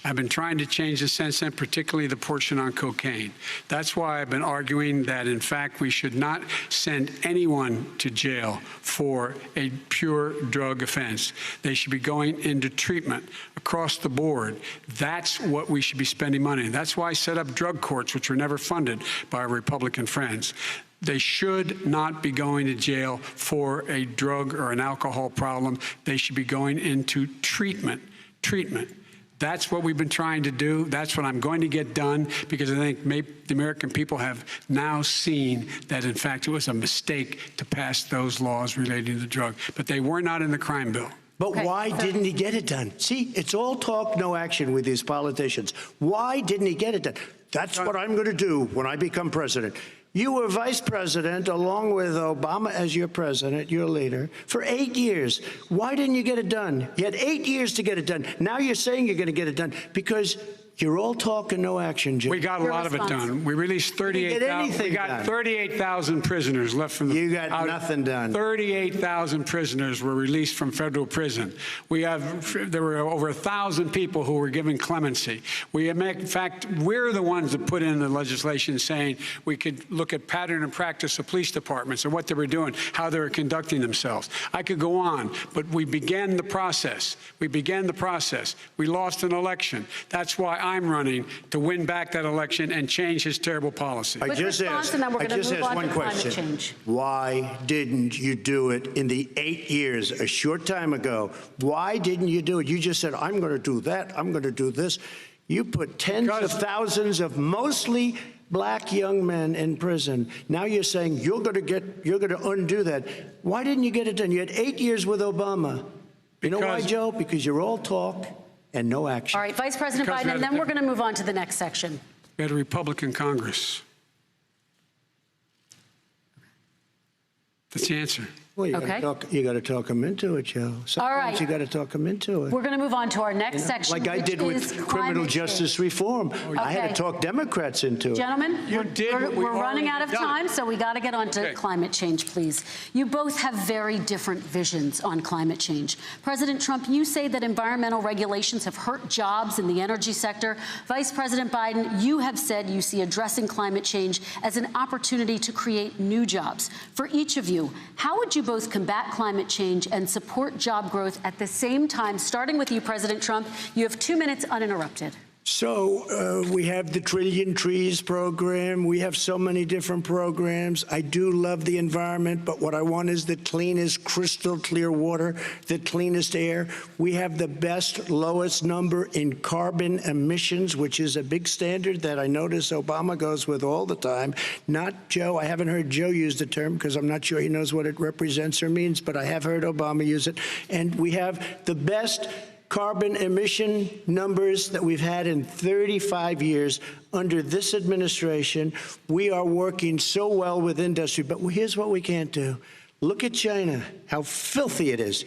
I've been trying to change the sense, and particularly the portion on cocaine. That's why I've been arguing that, in fact, we should not send anyone to jail for a pure drug offense. They should be going into treatment across the board. That's what we should be spending money on. That's why I set up drug courts, which were never funded by our Republican friends. They should not be going to jail for a drug or an alcohol problem. They should be going into treatment. That's what we've been trying to do. That's what I'm going to get done, because I think maybe the American people have now seen that, in fact, it was a mistake to pass those laws relating to drugs. But they were not in the crime bill. But why didn't he get it done? See, it's all talk, no action with these politicians. Why didn't he get it done? That's what I'm going to do when I become president. You were vice president along with Obama as your president, your leader, for 8 years. Why didn't you get it done? You had 8 years to get it done. Now you're saying you're going to get it done because you're all talk and no action, Jim. We got a lot of it done. We released 38,000. We got 38,000 prisoners left from the. You got nothing done. 38,000 prisoners were released from federal prison. There were over 1,000 people who were given clemency. In fact, we're the ones that put in the legislation saying we could look at pattern and practice of police departments and what they were doing, how they were conducting themselves. I could go on, but we began the process. We lost an election. That's why I'm running to win back that election and change his terrible policy. I just asked one question. Why didn't you do it in the 8 years, a short time ago? Why didn't you do it? You just said, I'm going to do that. I'm going to do this. You put tens of thousands of mostly black young men in prison. Now you're saying you're going to undo that. Why didn't you get it done? You had 8 years with Obama. You know why, Joe? Because you're all talk and no action. All right, Vice President Biden, and then we're going to move on to the next section. We had a Republican Congress. That's the answer. Well, you got to talk them into it, Joe. Sometimes you got to talk them into it. We're going to move on to our next section, like I did with criminal justice reform. I had to talk Democrats into it. Gentlemen, we're running out of time, so we got to get on to climate change, please. You both have very different visions on climate change. President Trump, you say that environmental regulations have hurt jobs in the energy sector. Vice President Biden, you have said you see addressing climate change as an opportunity to create new jobs. For each of you, how would you both combat climate change and support job growth at the same time? Starting with you, President Trump, you have 2 minutes uninterrupted. So we have the Trillion Trees program. We have so many different programs. I do love the environment, but what I want is the cleanest, crystal clear water, the cleanest air. We have the best, lowest number in carbon emissions, which is a big standard that I notice Obama goes with all the time. Not Joe. I haven't heard Joe use the term because I'm not sure he knows what it represents or means, but I have heard Obama use it. And we have the best carbon emission numbers that we've had in 35 years under this administration. We are working so well with industry, but here's what we can't do. Look at China, how filthy it is.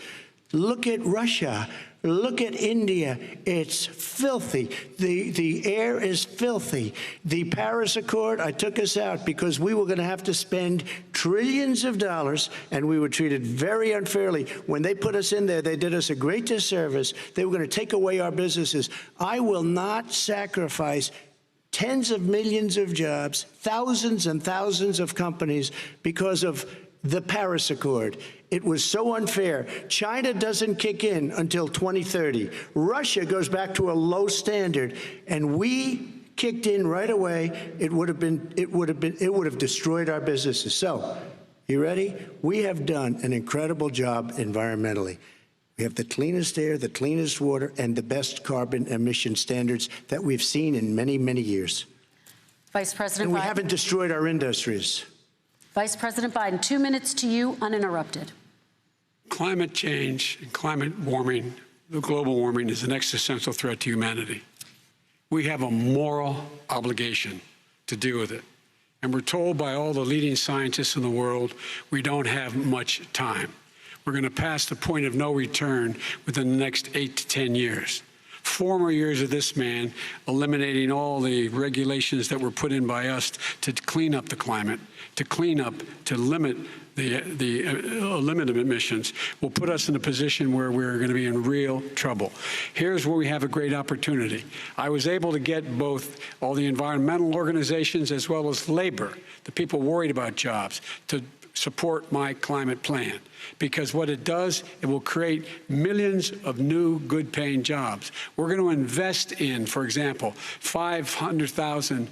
Look at Russia. Look at India. It's filthy. The air is filthy. The Paris Accord, I took us out because we were going to have to spend trillions of dollars, and we were treated very unfairly. When they put us in there, they did us a great disservice. They were going to take away our businesses. I will not sacrifice tens of millions of jobs, thousands and thousands of companies because of the Paris Accord. It was so unfair. China doesn't kick in until 2030. Russia goes back to a low standard, and we kicked in right away. It would have destroyed our businesses. So, you ready? We have done an incredible job environmentally. We have the cleanest air, the cleanest water, and the best carbon emission standards that we've seen in many, many years. Vice President And we Biden. haven't destroyed our industries. Vice President Biden, 2 minutes to you, uninterrupted. Climate change and climate warming, the global warming, is an existential threat to humanity. We have a moral obligation to deal with it. And we're told by all the leading scientists in the world we don't have much time. We're going to pass the point of no return within the next 8 to 10 years. 4 more years of this man eliminating all the regulations that were put in by us to clean up the climate, to limit emissions, will put us in a position where we're going to be in real trouble. Here's where we have a great opportunity. I was able to get both all the environmental organizations as well as labor, the people worried about jobs, to support my climate plan. Because what it does, it will create millions of new good-paying jobs. We're going to invest in, for example, 50,000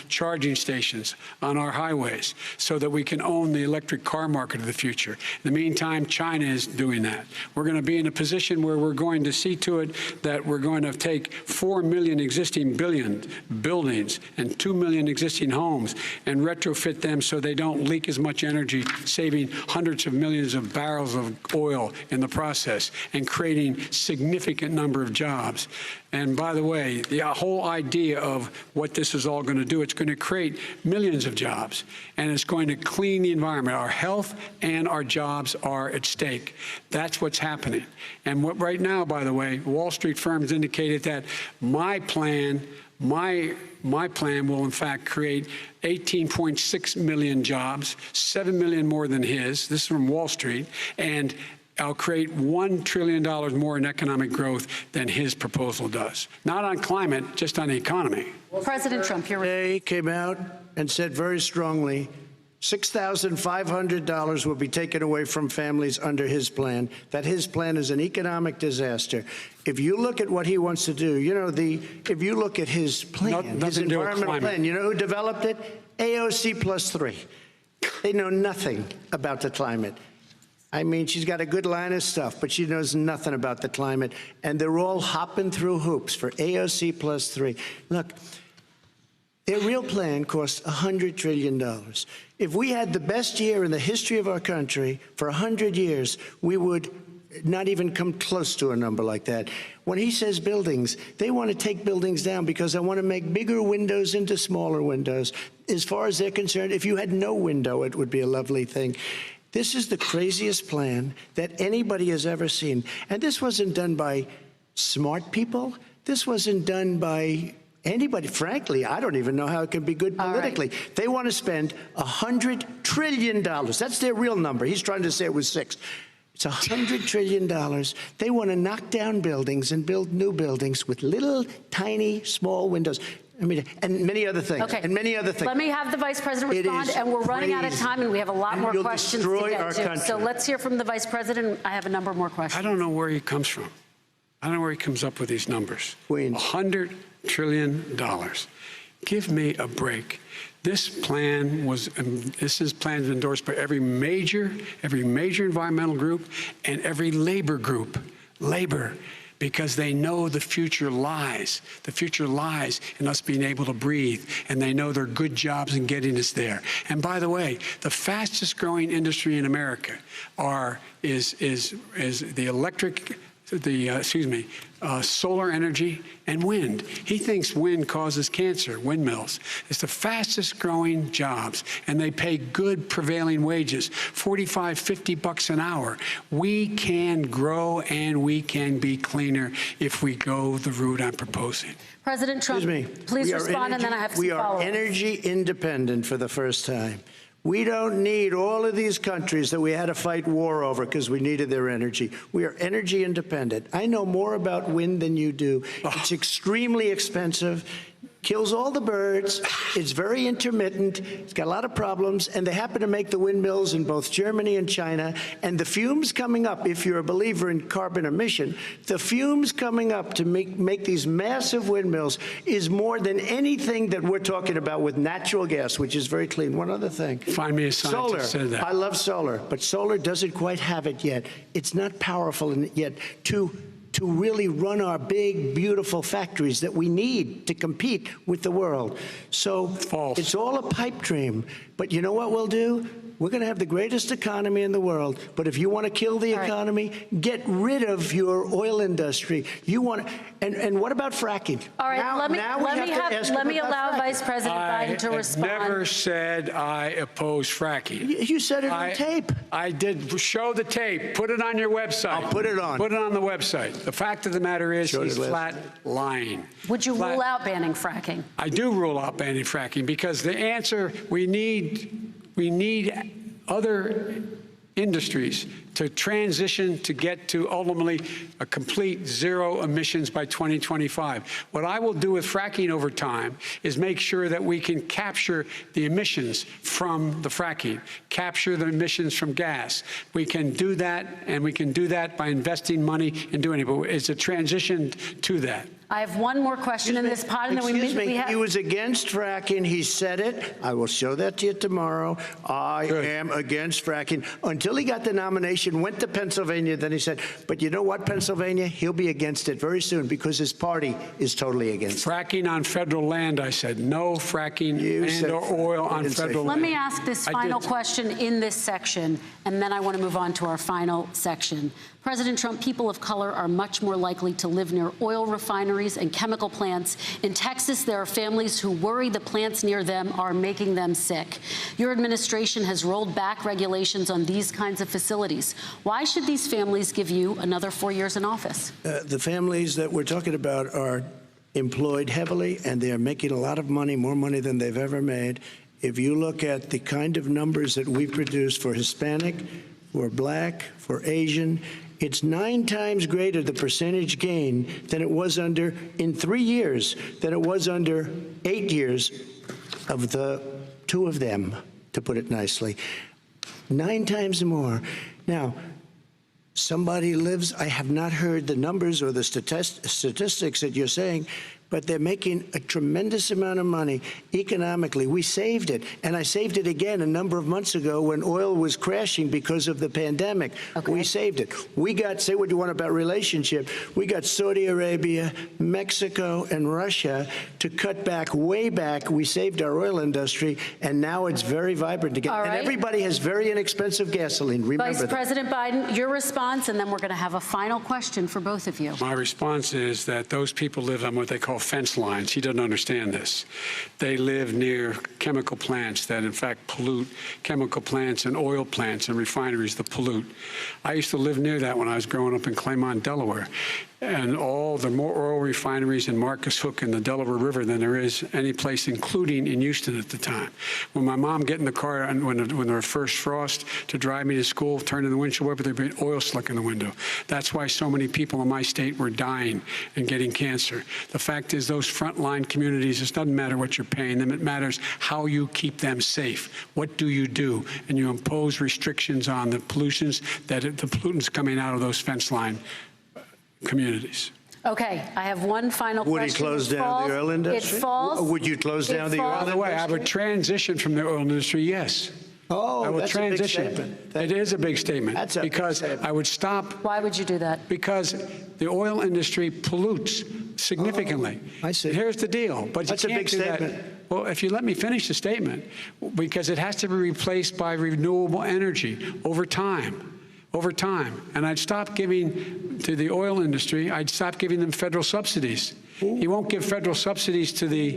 charging stations on our highways so that we can own the electric car market of the future. In the meantime, China is doing that. We're going to be in a position where we're going to see to it that we're going to take 4 million existing buildings and 2 million existing homes and retrofit them so they don't leak as much energy, saving hundreds of millions of barrels of oil in the process and creating significant number of jobs. And by the way, the whole idea of what this is all going to do, it's going to create millions of jobs, and it's going to clean the environment. Our health and our jobs are at stake. That's what's happening. And right now, by the way, Wall Street firms indicated that my plan will, in fact, create 18.6 million jobs, 7 million more than his. This is from Wall Street. And I'll create $1 trillion more in economic growth than his proposal does. Not on climate, just on the economy. President Trump, you're Today came out and said very strongly, $6,500 will be taken away from families under his plan, that his plan is an economic disaster. If you look at what he wants to do, you know, if you look at his plan, his environmental plan, you know who developed it? AOC +3. They know nothing about the climate. I mean, she's got a good line of stuff, but she knows nothing about the climate. And they're all hopping through hoops for AOC +3. Look, their real plan costs $100 trillion. If we had the best year in the history of our country for 100 years, we would not even come close to a number like that. When he says buildings, they want to take buildings down because they want to make bigger windows into smaller windows. As far as they're concerned, if you had no window, it would be a lovely thing. This is the craziest plan that anybody has ever seen. And this wasn't done by smart people. This wasn't done by anybody. Frankly, I don't even know how it can be good politically. Right. They want to spend $100 trillion. That's their real number. He's trying to say it was 6. It's $100 trillion. They want to knock down buildings and build new buildings with little, tiny, small windows. I mean, and many other things. Okay. And many other things. Let me have the Vice President respond, and we're running out of time, and we have a lot more questions to get to. So let's hear from the Vice President. I have a number more questions. I don't know where he comes from. I don't know where he comes up with these numbers. $100 trillion. Give me a break. This plan was, plan is endorsed by every major environmental group and every labor group. Labor. because they know the future lies. The future lies in us being able to breathe, and they know there are good jobs in getting us there. And by the way, the fastest growing industry in America is the electric, solar energy and wind. He thinks wind causes cancer, windmills. It's the fastest growing jobs, and they pay good prevailing wages, 45, 50 bucks an hour. We can grow and we can be cleaner if we go the route I'm proposing. President Trump, please respond, and then I have some follow-up. We are energy independent for the first time. We don't need all of these countries that we had to fight war over because we needed their energy. We are energy independent. I know more about wind than you do. It's extremely expensive, kills all the birds, it's very intermittent, it's got a lot of problems, and they happen to make the windmills in both Germany and China. And the fumes coming up, if you're a believer in carbon emission, the fumes coming up to make these massive windmills is more than anything that we're talking about with natural gas, which is very clean. One other thing. Find me a scientist that said that. I love solar, but solar doesn't quite have it yet. It's not powerful yet to really run our big, beautiful factories that we need to compete with the world. So false. It's all a pipe dream. But you know what we'll do? We're going to have the greatest economy in the world. But if you want to kill the economy, get rid of your oil industry. You want to, and what about fracking? All right, let me allow Vice President Biden to respond. I never said I oppose fracking. You said it on tape. I did. Show the tape. Put it on your website. I'll put it on. Put it on the website. The fact of the matter is he's flat lying. Would you rule out banning fracking? I do rule out banning fracking because the answer, we need other industries to transition to get to ultimately a complete zero emissions by 2025. What I will do with fracking over time is make sure that we can capture the emissions from the fracking, capture the emissions from gas. We can do that, and we can do that by investing money in doing it, but it's a transition to that. I have one more question in this pod, and then we have... He was against fracking. He said it. I will show that to you tomorrow. I am against fracking. Until he got the nomination, went to Pennsylvania, then he said, but you know what, Pennsylvania? He'll be against it very soon because his party is totally against it. Fracking on federal land, I said. No fracking and or oil on federal land. Let me ask this final question in this section, and then I want to move on to our final section. President Trump, people of color are much more likely to live near oil refineries and chemical plants. In Texas, there are families who worry the plants near them are making them sick. Your administration has rolled back regulations on these kinds of facilities. Why should these families give you another 4 years in office? The families that we're talking about are employed heavily, and they're making a lot of money, more money than they've ever made. If you look at the kind of numbers that we produce for Hispanic, for Black, for Asian, it's 9 times greater, the percentage gain, than it was under, in 3 years, than it was under 8 years of the 2 of them, to put it nicely. 9 times more. Now, somebody lives, I have not heard the numbers or the statistics that you're saying, but they're making a tremendous amount of money economically. We saved it, and I saved it again a number of months ago when oil was crashing because of the pandemic. We saved it. We got, say what you want about relationship, we got Saudi Arabia, Mexico, and Russia to cut back, way back. We saved our oil industry, and now it's very vibrant again. And everybody has very inexpensive gasoline. Remember Vice President Biden, your response, and then we're going to have a final question for both of you. My response is that those people live on what they call fence lines. He doesn't understand this. They live near chemical plants that, in fact, pollute, chemical plants and oil plants and refineries that pollute. I used to live near that when I was growing up in Claymont, Delaware. And there are more oil refineries in Marcus Hook and the Delaware River than there is any place, including in Houston at the time. When my mom get in the car and when there was first frost to drive me to school, turn in the windshield wiper, there'd be oil slick in the window. That's why so many people in my state were dying and getting cancer. The fact is, those frontline communities, it doesn't matter what you're paying them, it matters how you keep them safe. What do? And you impose restrictions on the pollutions, the pollutants coming out of those fence line communities. Okay, I have one final question. Would he close down the oil industry? It falls. Would you close down the oil industry? By the way, I would transition from the oil industry, yes. Oh, I will that's transition. a big statement. It is a big statement. That's a because big statement. I would stop. Why would you do that? Because The oil industry pollutes significantly. I see. Here's the deal. But That's you a can't big do that. statement. Well, if you let me finish the statement, because it has to be replaced by renewable energy over time. And I'd stop giving to the oil industry, I'd stop giving them federal subsidies. He won't give federal subsidies to the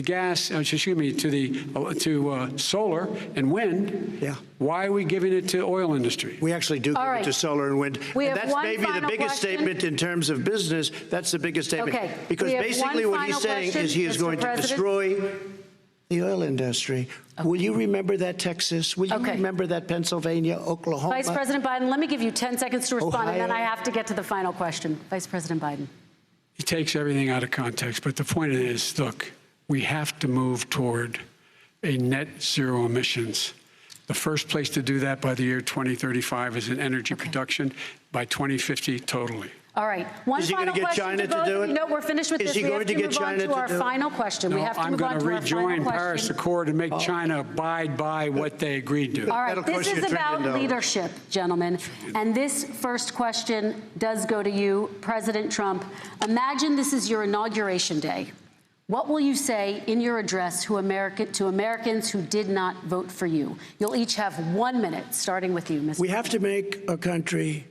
gas, excuse me, to solar and wind. Yeah. Why are we giving it to oil industry? We actually do give it to solar and wind. We And have that's one maybe the final biggest question. statement in terms of business. That's the biggest statement. Okay. Because We have basically one what he's final saying question, is he is Mr. going to President. destroy the oil industry. Will you remember that, Texas? Will you remember that, Pennsylvania, Oklahoma? Vice President Biden, let me give you 10 seconds to respond, and then Ohio. I have to get to the final question. Vice President Biden. He takes everything out of context, but the point is, look, we have to move toward a net zero emissions. The first place to do that by the year 2035 is in energy production, by 2050 totally. All right. One Is he final going to get question China to both to do of you. it? No, we're finished with Is this. he We going have to to get move on China to to our do it? final question. No, We have to I'm move going on to to our final rejoin Paris question. Accord and make China abide by what they agreed to. All right, That'll this cost you is $1 about trillion. leadership, gentlemen. And this first question does go to you, President Trump. Imagine this is your inauguration day. What will you say in your address to Americans who did not vote for you? You'll each have 1 minute, starting with you, Mr. We have to make a country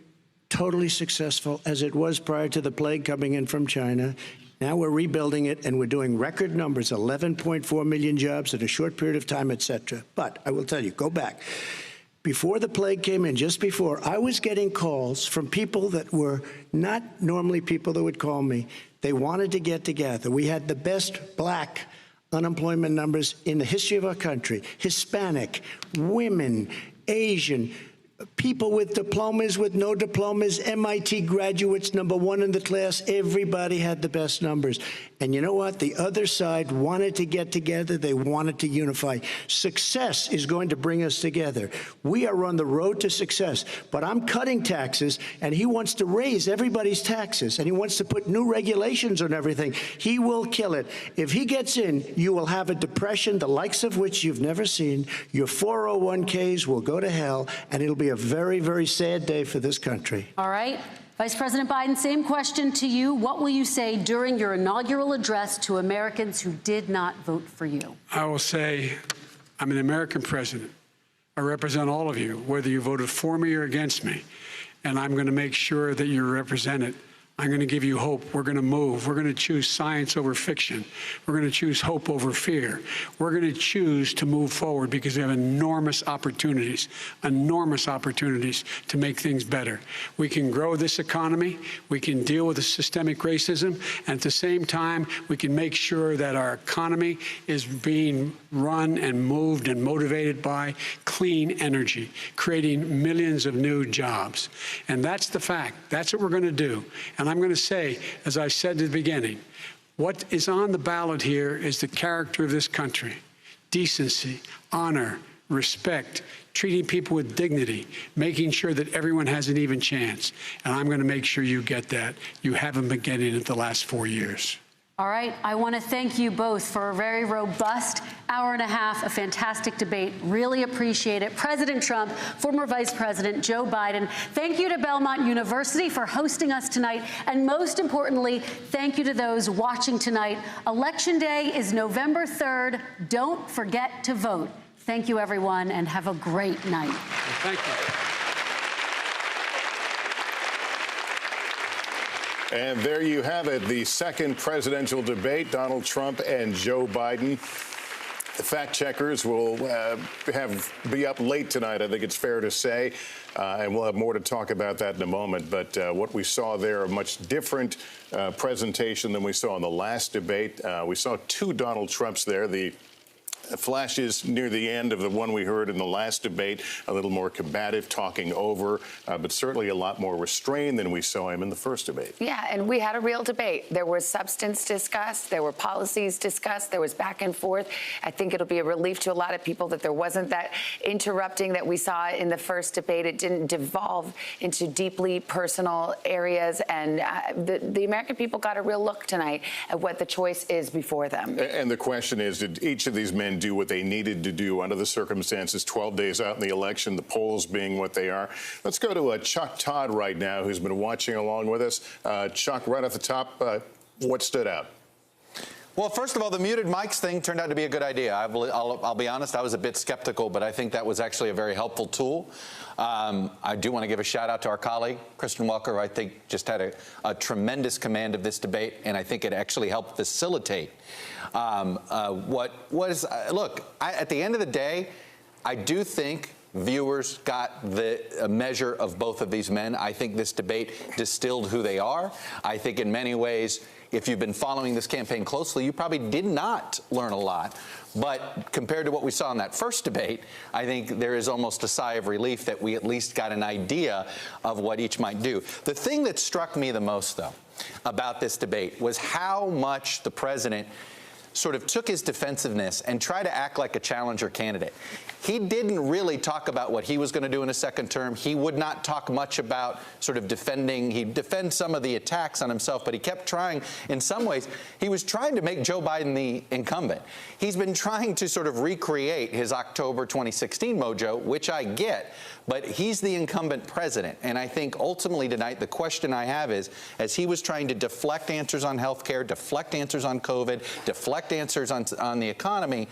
totally successful as it was prior to the plague coming in from China. Now we're rebuilding it, and we're doing record numbers, 11.4 million jobs in a short period of time, et cetera. But I will tell you, go back. Before the plague came in, just before, I was getting calls from people that were not normally people that would call me. They wanted to get together. We had the best black unemployment numbers in the history of our country. Hispanic, women, Asian, people with diplomas, with no diplomas, MIT graduates, #1 in the class. Everybody had the best numbers. And you know what? The other side wanted to get together. They wanted to unify. Success is going to bring us together. We are on the road to success. But I'm cutting taxes, and he wants to raise everybody's taxes, and he wants to put new regulations on everything. He will kill it. If he gets in, you will have a depression, the likes of which you've never seen. Your 401ks will go to hell, and it'll be a very, very sad day for this country. All right. Vice President Biden, same question to you. What will you say during your inaugural address to Americans who did not vote for you? I will say, I'm an American president. I represent all of you, whether you voted for me or against me. And I'm going to make sure that you're represented. I'm going to give you hope. We're going to move. We're going to choose science over fiction. We're going to choose hope over fear. We're going to choose to move forward because we have enormous opportunities to make things better. We can grow this economy. We can deal with the systemic racism. And at the same time, we can make sure that our economy is being run and moved and motivated by clean energy, creating millions of new jobs. And that's the fact. That's what we're going to do. And I'm going to say, as I said at the beginning, what is on the ballot here is the character of this country: decency, honor, respect, treating people with dignity, making sure that everyone has an even chance. And I'm going to make sure you get that. You haven't been getting it the last 4 years. All right. I want to thank you both for a very robust hour and a half, a fantastic debate. Really appreciate it. President Trump, former Vice President Joe Biden, thank you to Belmont University for hosting us tonight. And most importantly, thank you to those watching tonight. Election Day is November 3rd. Don't forget to vote. Thank you, everyone, and have a great night. Well, thank you. And there you have it, the second presidential debate, Donald Trump and Joe Biden. The fact checkers will be up late tonight, I think it's fair to say, and we'll have more to talk about that in a moment. But what we saw there, a much different presentation than we saw in the last debate. We saw two Donald Trumps there. The flashes near the end of the one we heard in the last debate, a little more combative, talking over, but certainly a lot more restrained than we saw him in the first debate. Yeah, and we had a real debate. There was substance discussed, there were policies discussed, there was back and forth. I think it'll be a relief to a lot of people that there wasn't that interrupting that we saw in the first debate. It didn't devolve into deeply personal areas, and the American people got a real look tonight at what the choice is before them. And the question is, did each of these men do what they needed to do under the circumstances 12 days out in the election, the polls being what they are. Let's go to Chuck Todd right now, who's been watching along with us. Chuck, right off the top, what stood out? Well, first of all, the muted mics thing turned out to be a good idea. I'll be honest, I was a bit skeptical, but I think that was actually a very helpful tool. I do want to give a shout out to our colleague, Kristen Welker, who I think just had a tremendous command of this debate, and I think it actually helped facilitate look, at the end of the day, I do think viewers got a measure of both of these men. I think this debate distilled who they are. I think in many ways, if you've been following this campaign closely, you probably did not learn a lot. But compared to what we saw in that first debate, I think there is almost a sigh of relief that we at least got an idea of what each might do. The thing that struck me the most, though, about this debate was how much the president sort of took his defensiveness and tried to act like a challenger candidate. He didn't really talk about what he was going to do in a second term. He would not talk much about sort of he'd defend some of the attacks on himself, but he kept trying, in some ways, he was trying to make Joe Biden the incumbent. He's been trying to sort of recreate his October 2016 mojo, which I get, but he's the incumbent president. And I think ultimately tonight, the question I have is, as he was trying to deflect answers on health care, deflect answers on COVID, deflect answers on the economy,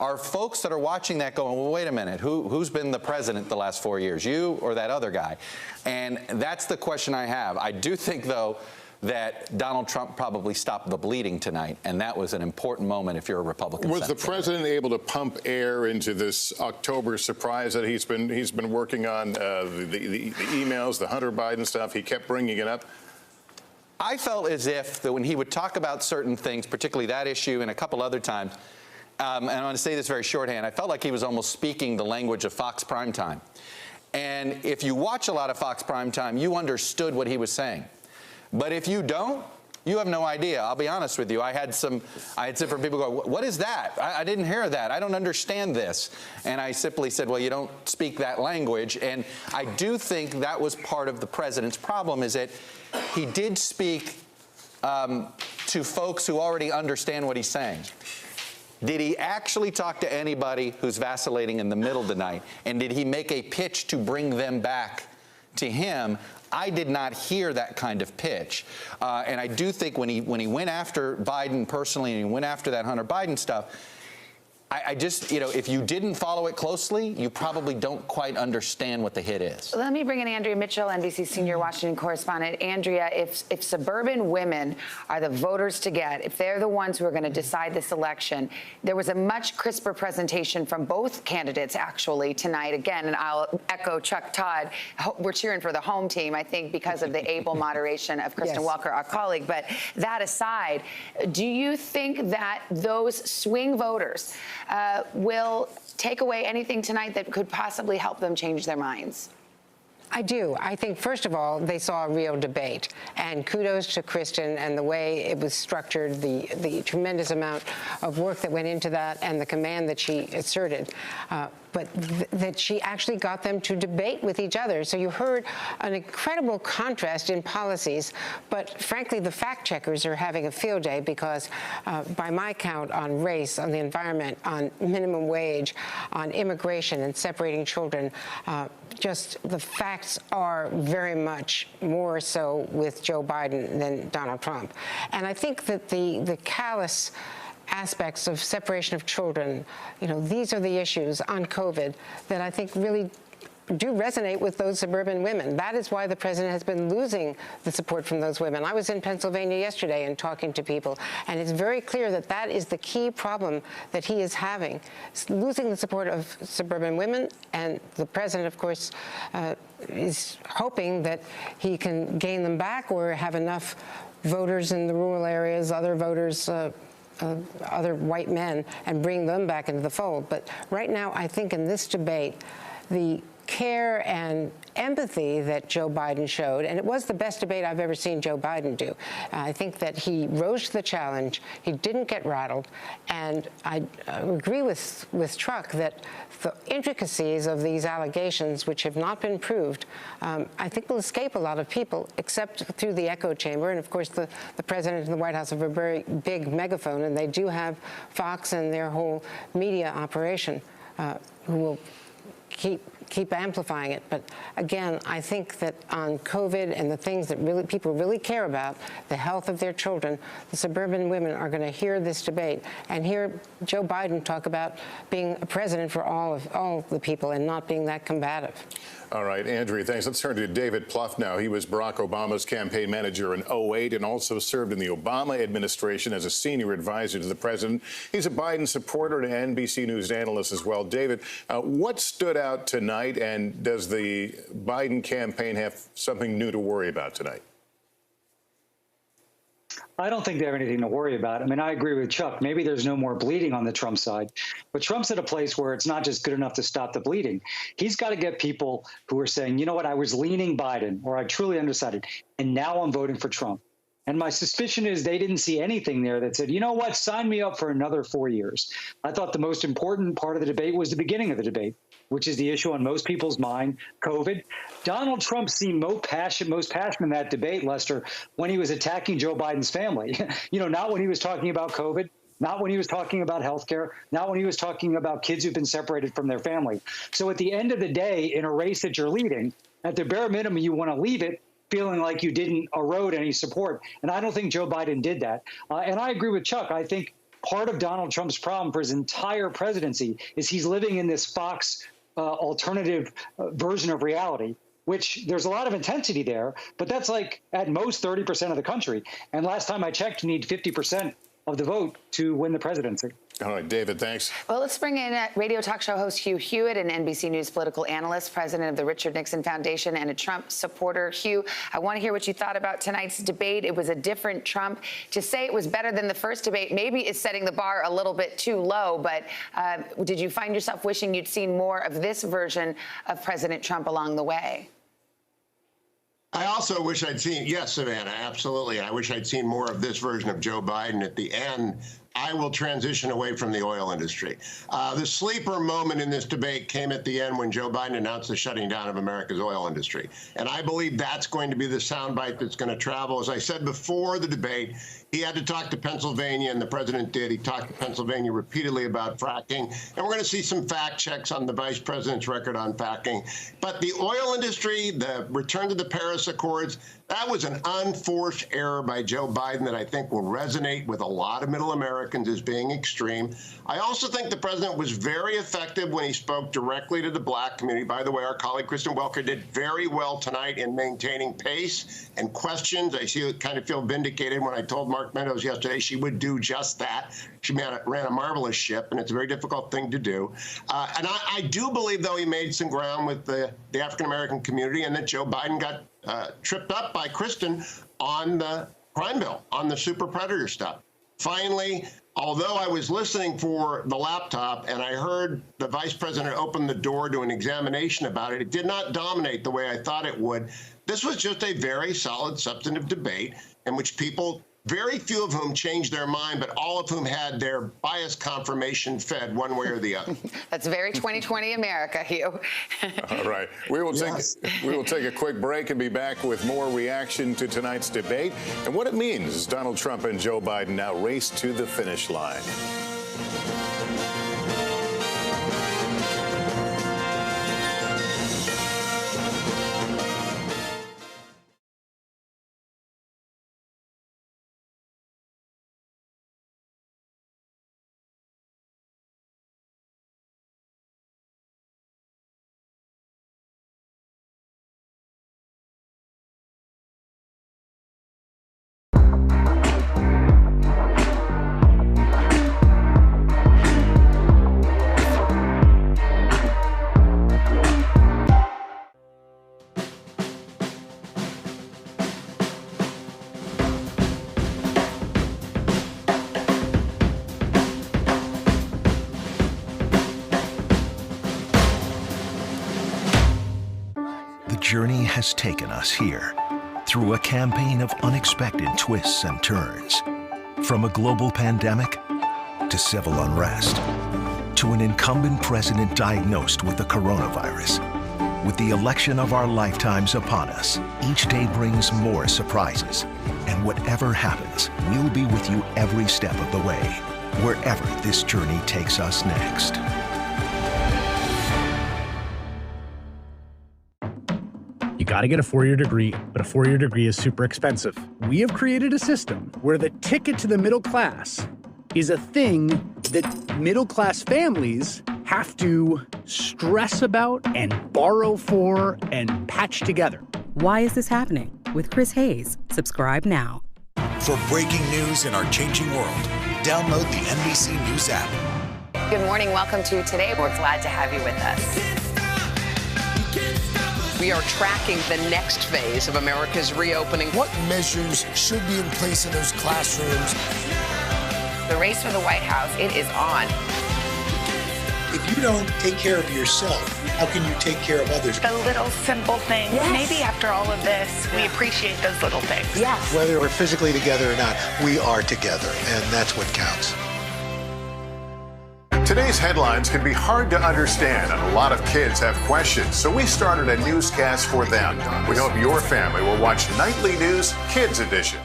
are folks that are watching that going, well, wait a minute, who's been the president the last 4 years, you or that other guy? And that's the question I have. I do think, though, that Donald Trump probably stopped the bleeding tonight, and that was an important moment if you're a Republican. Was the president able to pump air into this October surprise that he's been working on, the emails, the Hunter Biden stuff? He kept bringing it up. I felt as if that when he would talk about certain things, particularly that issue and a couple other times, and I want to say this very shorthand, I felt like he was almost speaking the language of Fox Primetime. And if you watch a lot of Fox Primetime, you understood what he was saying. But if you don't, you have no idea. I'll be honest with you. I had different people go, what is that? I didn't hear that. I don't understand this. And I simply said, well, you don't speak that language. And I do think that was part of the president's problem, is that he did speak to folks who already understand what he's saying. Did he actually talk to anybody who's vacillating in the middle tonight? And did he make a pitch to bring them back to him? I did not hear that kind of pitch. And I do think when he went after Biden personally and he went after that Hunter Biden stuff, I just, if you didn't follow it closely, you probably don't quite understand what the hit is. Let me bring in Andrea Mitchell, NBC senior Washington correspondent. Andrea, if suburban women are the voters to get, if they're the ones who are going to decide this election, there was a much crisper presentation from both candidates, actually, tonight. Again, and I'll echo Chuck Todd. We're cheering for the home team, I think, because of the able moderation of Kristen Welker, our colleague. But that aside, do you think that those swing voters will take away anything tonight that could possibly help them change their minds? I do. I think, first of all, they saw a real debate. And kudos to Kristen and the way it was structured, the tremendous amount of work that went into that and the command that she asserted. But that she actually got them to debate with each other. So you heard an incredible contrast in policies, but frankly, the fact checkers are having a field day because by my count, on race, on the environment, on minimum wage, on immigration and separating children, just the facts are very much more so with Joe Biden than Donald Trump. And I think that the callous aspects of separation of children, these are the issues on COVID that I think really do resonate with those suburban women. That is why the president has been losing the support from those women. I was in Pennsylvania yesterday and talking to people, and it's very clear that that is the key problem that he is having, losing the support of suburban women. And the president, of course, is hoping that he can gain them back or have enough voters in the rural areas, other voters, other white men, and bring them back into the fold. But right now, I think in this debate, the care and empathy that Joe Biden showed, and it was the best debate I've ever seen Joe Biden do. I think that he rose to the challenge. He didn't get rattled, and I agree with Truck that the intricacies of these allegations, which have not been proved, I think will escape a lot of people, except through the echo chamber. And of course, the president and the White House have a very big megaphone, and they do have Fox and their whole media operation who will keep amplifying it. But again, I think that on COVID and the things that people really care about, the health of their children, the suburban women are going to hear this debate and hear Joe Biden talk about being a president for all the people and not being that combative. All right, Andrea, thanks. Let's turn to David Plouffe now. He was Barack Obama's campaign manager in 2008 and also served in the Obama administration as a senior advisor to the president. He's a Biden supporter and NBC News analyst as well. David, what stood out tonight, and does the Biden campaign have something new to worry about tonight? I don't think they have anything to worry about. I mean, I agree with Chuck. Maybe there's no more bleeding on the Trump side, but Trump's at a place where it's not just good enough to stop the bleeding. He's got to get people who are saying, you know what, I was leaning Biden, or I truly undecided, and now I'm voting for Trump. And my suspicion is they didn't see anything there that said, you know what, sign me up for another 4 years. I thought the most important part of the debate was the beginning of the debate, which is the issue on most people's mind, COVID. Donald Trump seemed most passionate in that debate, Lester, when he was attacking Joe Biden's family. Not when he was talking about COVID, not when he was talking about health care, not when he was talking about kids who've been separated from their family. So at the end of the day, in a race that you're leading, at the bare minimum, you want to leave it feeling like you didn't erode any support. And I don't think Joe Biden did that. And I agree with Chuck. I think part of Donald Trump's problem for his entire presidency is he's living in this Fox alternative version of reality, which there's a lot of intensity there, but that's like at most 30% of the country. And last time I checked, you need 50% of the vote to win the presidency. All right, David, thanks. Well, let's bring in radio talk show host Hugh Hewitt, an NBC News political analyst, president of the Richard Nixon Foundation, and a Trump supporter. Hugh, I want to hear what you thought about tonight's debate. It was a different Trump. To say it was better than the first debate maybe is setting the bar a little bit too low, but did you find yourself wishing you'd seen more of this version of President Trump along the way? I also wish I'd seen, yes, Savannah, absolutely. I wish I'd seen more of this version of Joe Biden at the end. I will transition away from the oil industry. The sleeper moment in this debate came at the end when Joe Biden announced the shutting down of America's oil industry. And I believe that's going to be the soundbite that's going to travel. As I said before the debate, he had to talk to Pennsylvania, and the president did. He talked to Pennsylvania repeatedly about fracking. And we're going to see some fact checks on the vice president's record on fracking. But the oil industry, the return to the Paris Accords, that was an unforced error by Joe Biden that I think will resonate with a lot of middle Americans as being extreme. I also think the president was very effective when he spoke directly to the black community. By the way, our colleague Kristen Welker did very well tonight in maintaining pace and questions. I kind of feel vindicated when I told Mark Meadows yesterday she would do just that. She ran a marvelous ship, and it's a very difficult thing to do. And I do believe, though, he made some ground with the African-American community, and that Joe Biden got tripped up by Kristen on the crime bill, on the super predator stuff. Finally, although I was listening for the laptop and I heard the vice president open the door to an examination about it, it did not dominate the way I thought it would. This was just a very solid, substantive debate in which people, very few of whom changed their mind, but all of whom had their bias confirmation fed one way or the other. That's very 2020 America, Hugh. All right. We will take a quick break and be back with more reaction to tonight's debate and what it means as Donald Trump and Joe Biden now race to the finish line. has taken us here through a campaign of unexpected twists and turns. From a global pandemic to civil unrest to an incumbent president diagnosed with the coronavirus. With the election of our lifetimes upon us, each day brings more surprises. And whatever happens, we'll be with you every step of the way, wherever this journey takes us next. You got to get a four-year degree, but a four-year degree is super expensive. We have created a system where the ticket to the middle class is a thing that middle-class families have to stress about and borrow for and patch together. Why is this happening? With Chris Hayes. Subscribe now. For breaking news in our changing world, download the NBC News app. Good morning. Welcome to Today. We're glad to have you with us. We are tracking the next phase of America's reopening. What measures should be in place in those classrooms? The race for the White House, it is on. If you don't take care of yourself, how can you take care of others? The little simple things. Yes. Maybe after all of this, we appreciate those little things. Yes. Whether we're physically together or not, we are together, and that's what counts. Today's headlines can be hard to understand, and a lot of kids have questions, so we started a newscast for them. We hope your family will watch Nightly News Kids Edition.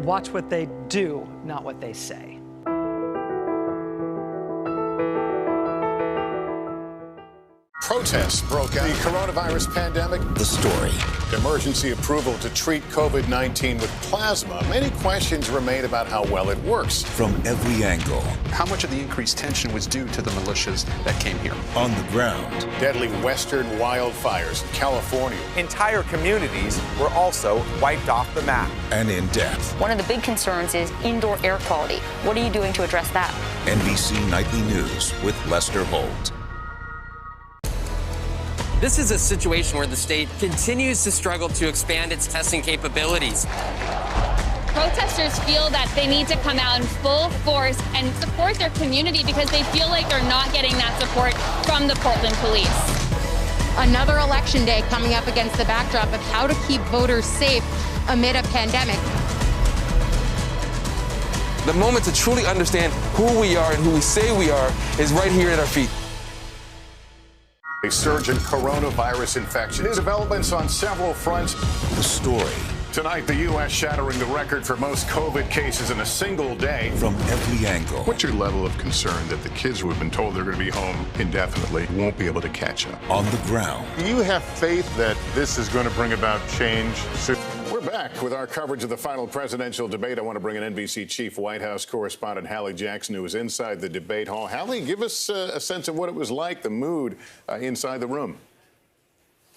Watch what they do, not what they say. Protests broke out. The coronavirus pandemic. The story. Emergency approval to treat COVID-19 with plasma. Many questions remain about how well it works. From every angle. How much of the increased tension was due to the militias that came here? On the ground. Deadly western wildfires in California. Entire communities were also wiped off the map. And in depth. One of the big concerns is indoor air quality. What are you doing to address that? NBC Nightly News with Lester Holt. This is a situation where the state continues to struggle to expand its testing capabilities. Protesters feel that they need to come out in full force and support their community because they feel like they're not getting that support from the Portland police. Another election day coming up against the backdrop of how to keep voters safe amid a pandemic. The moment to truly understand who we are and who we say we are is right here at our feet. A surge in coronavirus infection. Developments on several fronts. The story. Tonight, the U.S. shattering the record for most COVID cases in a single day. From every angle. What's your level of concern that the kids who have been told they're going to be home indefinitely won't be able to catch up? On the ground. Do you have faith that this is going to bring about change? We're back with our coverage of the final presidential debate. I want to bring in NBC Chief White House correspondent Hallie Jackson, who was inside the debate hall. Hallie, give us a sense of what it was like, the mood inside the room.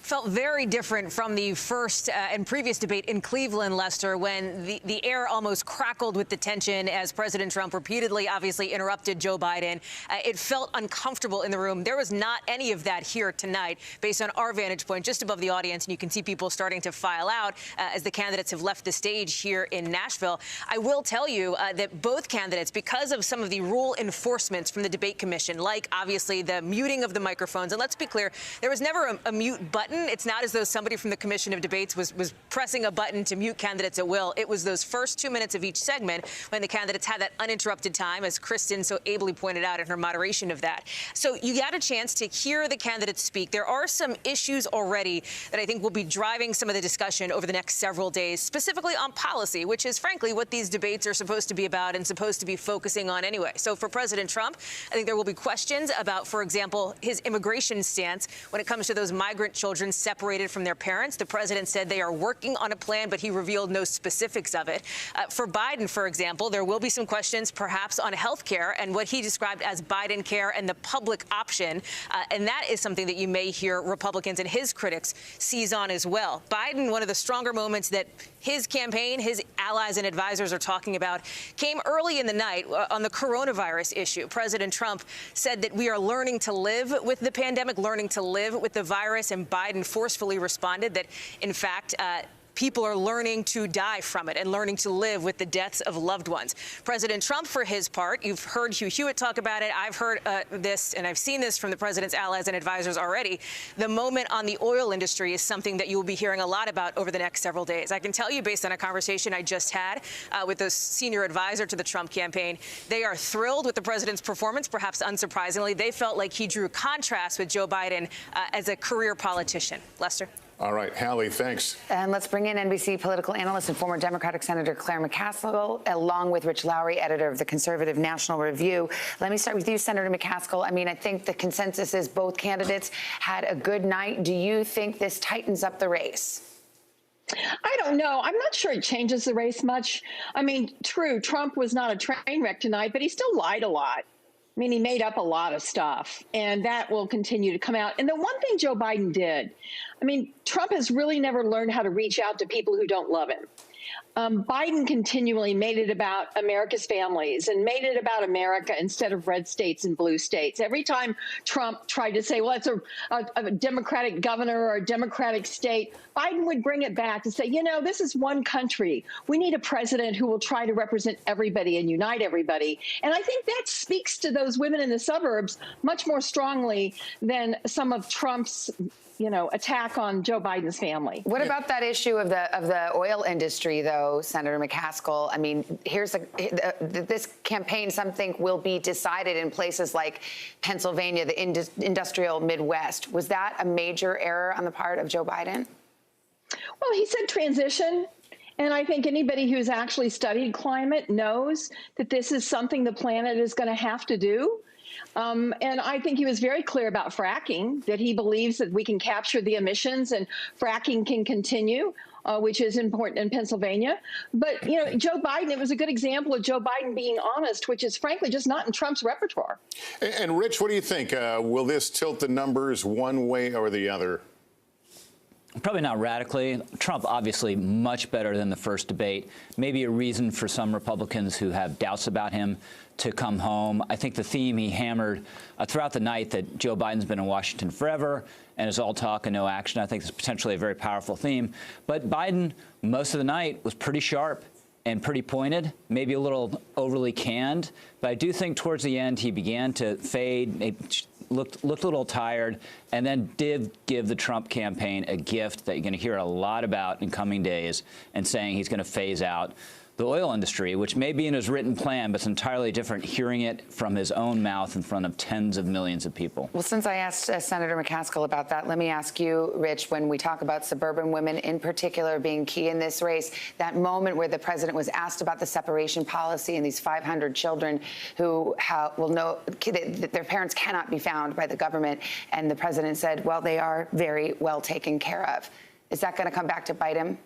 Felt very different from the first and previous debate in Cleveland, Lester, when the air almost crackled with the tension as President Trump repeatedly, obviously, interrupted Joe Biden. It felt uncomfortable in the room. There was not any of that here tonight, based on our vantage point, just above the audience. And you can see people starting to file out as the candidates have left the stage here in Nashville. I will tell you that both candidates, because of some of the rule enforcements from the debate commission, like obviously the muting of the microphones, and let's be clear, there was never a mute button. It's not as though somebody from the Commission of Debates was pressing a button to mute candidates at will. It was those first 2 minutes of each segment when the candidates had that uninterrupted time, as Kristen so ably pointed out in her moderation of that. So you got a chance to hear the candidates speak. There are some issues already that I think will be driving some of the discussion over the next several days, specifically on policy, which is frankly what these debates are supposed to be about and supposed to be focusing on anyway. So for President Trump, I think there will be questions about, for example, his immigration stance when it comes to those migrant children separated from their parents. The president said they are working on a plan, but he revealed no specifics of it. For Biden, for example, there will be some questions perhaps on health care and what he described as Biden care and the public option. And that is something that you may hear Republicans and his critics seize on as well. Biden, one of the stronger moments that his campaign, his allies and advisors are talking about came early in the night on the coronavirus issue. President Trump said that we are learning to live with the pandemic, learning to live with the virus, and Biden forcefully responded that, in fact, people are learning to die from it and learning to live with the deaths of loved ones. President Trump, for his part, you've heard Hugh Hewitt talk about it. I've heard this, and I've seen this from the president's allies and advisors already. The moment on the oil industry is something that you will be hearing a lot about over the next several days. I can tell you, based on a conversation I just had with the senior advisor to the Trump campaign, they are thrilled with the president's performance, perhaps unsurprisingly. They felt like he drew contrast with Joe Biden as a career politician. Lester? All right, Hallie, thanks. And let's bring in NBC political analyst and former Democratic Senator Claire McCaskill, along with Rich Lowry, editor of the Conservative National Review. Let me start with you, Senator McCaskill. I mean, I think the consensus is both candidates had a good night. Do you think this tightens up the race? I don't know. I'm not sure it changes the race much. I mean, true, Trump was not a train wreck tonight, but he still lied a lot. I mean, he made up a lot of stuff, and that will continue to come out. And the one thing Joe Biden did, I mean, Trump has really never learned how to reach out to people who don't love him. Biden continually made it about America's families and made it about America instead of red states and blue states. Every time Trump tried to say, well, it's a Democratic governor or a Democratic state, Biden would bring it back to say, you know, this is one country. We need a president who will try to represent everybody and unite everybody. And I think that speaks to those women in the suburbs much more strongly than some of Trump's attack on Joe Biden's family. What about that issue of the oil industry, though, Senator McCaskill? I mean, this campaign, some think, will be decided in places like Pennsylvania, the industrial Midwest. Was that a major error on the part of Joe Biden? Well, he said transition. And I think anybody who's actually studied climate knows that this is something the planet is going to have to do. And I think he was very clear about fracking, that he believes that we can capture the emissions and fracking can continue, which is important in Pennsylvania. But, Joe Biden, it was a good example of Joe Biden being honest, which is frankly just not in Trump's repertoire. And Rich, what do you think? Will this tilt the numbers one way or the other? Probably not radically. Trump, obviously, much better than the first debate. Maybe a reason for some Republicans who have doubts about him to come home. I think the theme he hammered throughout the night, that Joe Biden's been in Washington forever and is all talk and no action, I think is potentially a very powerful theme. But Biden, most of the night, was pretty sharp and pretty pointed, maybe a little overly canned. But I do think towards the end he began to fade, maybe looked a little tired, and then did give the Trump campaign a gift that you're going to hear a lot about in coming days, and saying he's going to phase out the oil industry, which may be in his written plan, but it's entirely different hearing it from his own mouth in front of tens of millions of people. Well, since I asked Senator McCaskill about that, let me ask you, Rich, when we talk about suburban women in particular being key in this race, that moment where the president was asked about the separation policy and these 500 children who will know that their parents cannot be found by the government, and the president said, well, they are very well taken care of. Is that going to come back to bite him?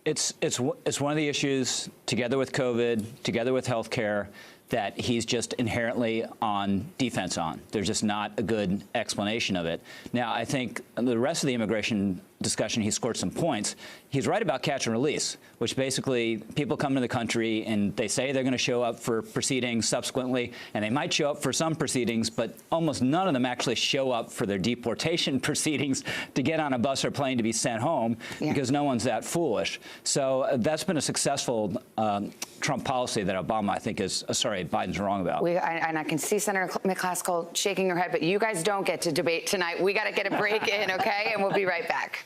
It's one of the issues, together with COVID, together with health care, that he's just inherently on defense on. There's just not a good explanation of it. Now, I think the rest of the immigration discussion, he scored some points. He's right about catch and release, which basically people come to the country and they say they're going to show up for proceedings subsequently, and they might show up for some proceedings, but almost none of them actually show up for their deportation proceedings to get on a bus or plane to be sent home, because no one's that foolish. So that's been a successful Trump policy that Obama, I think, is Biden's wrong about. And I can see Senator McCaskill shaking her head, but you guys don't get to debate tonight. We got to get a break in, okay? And we'll be right back.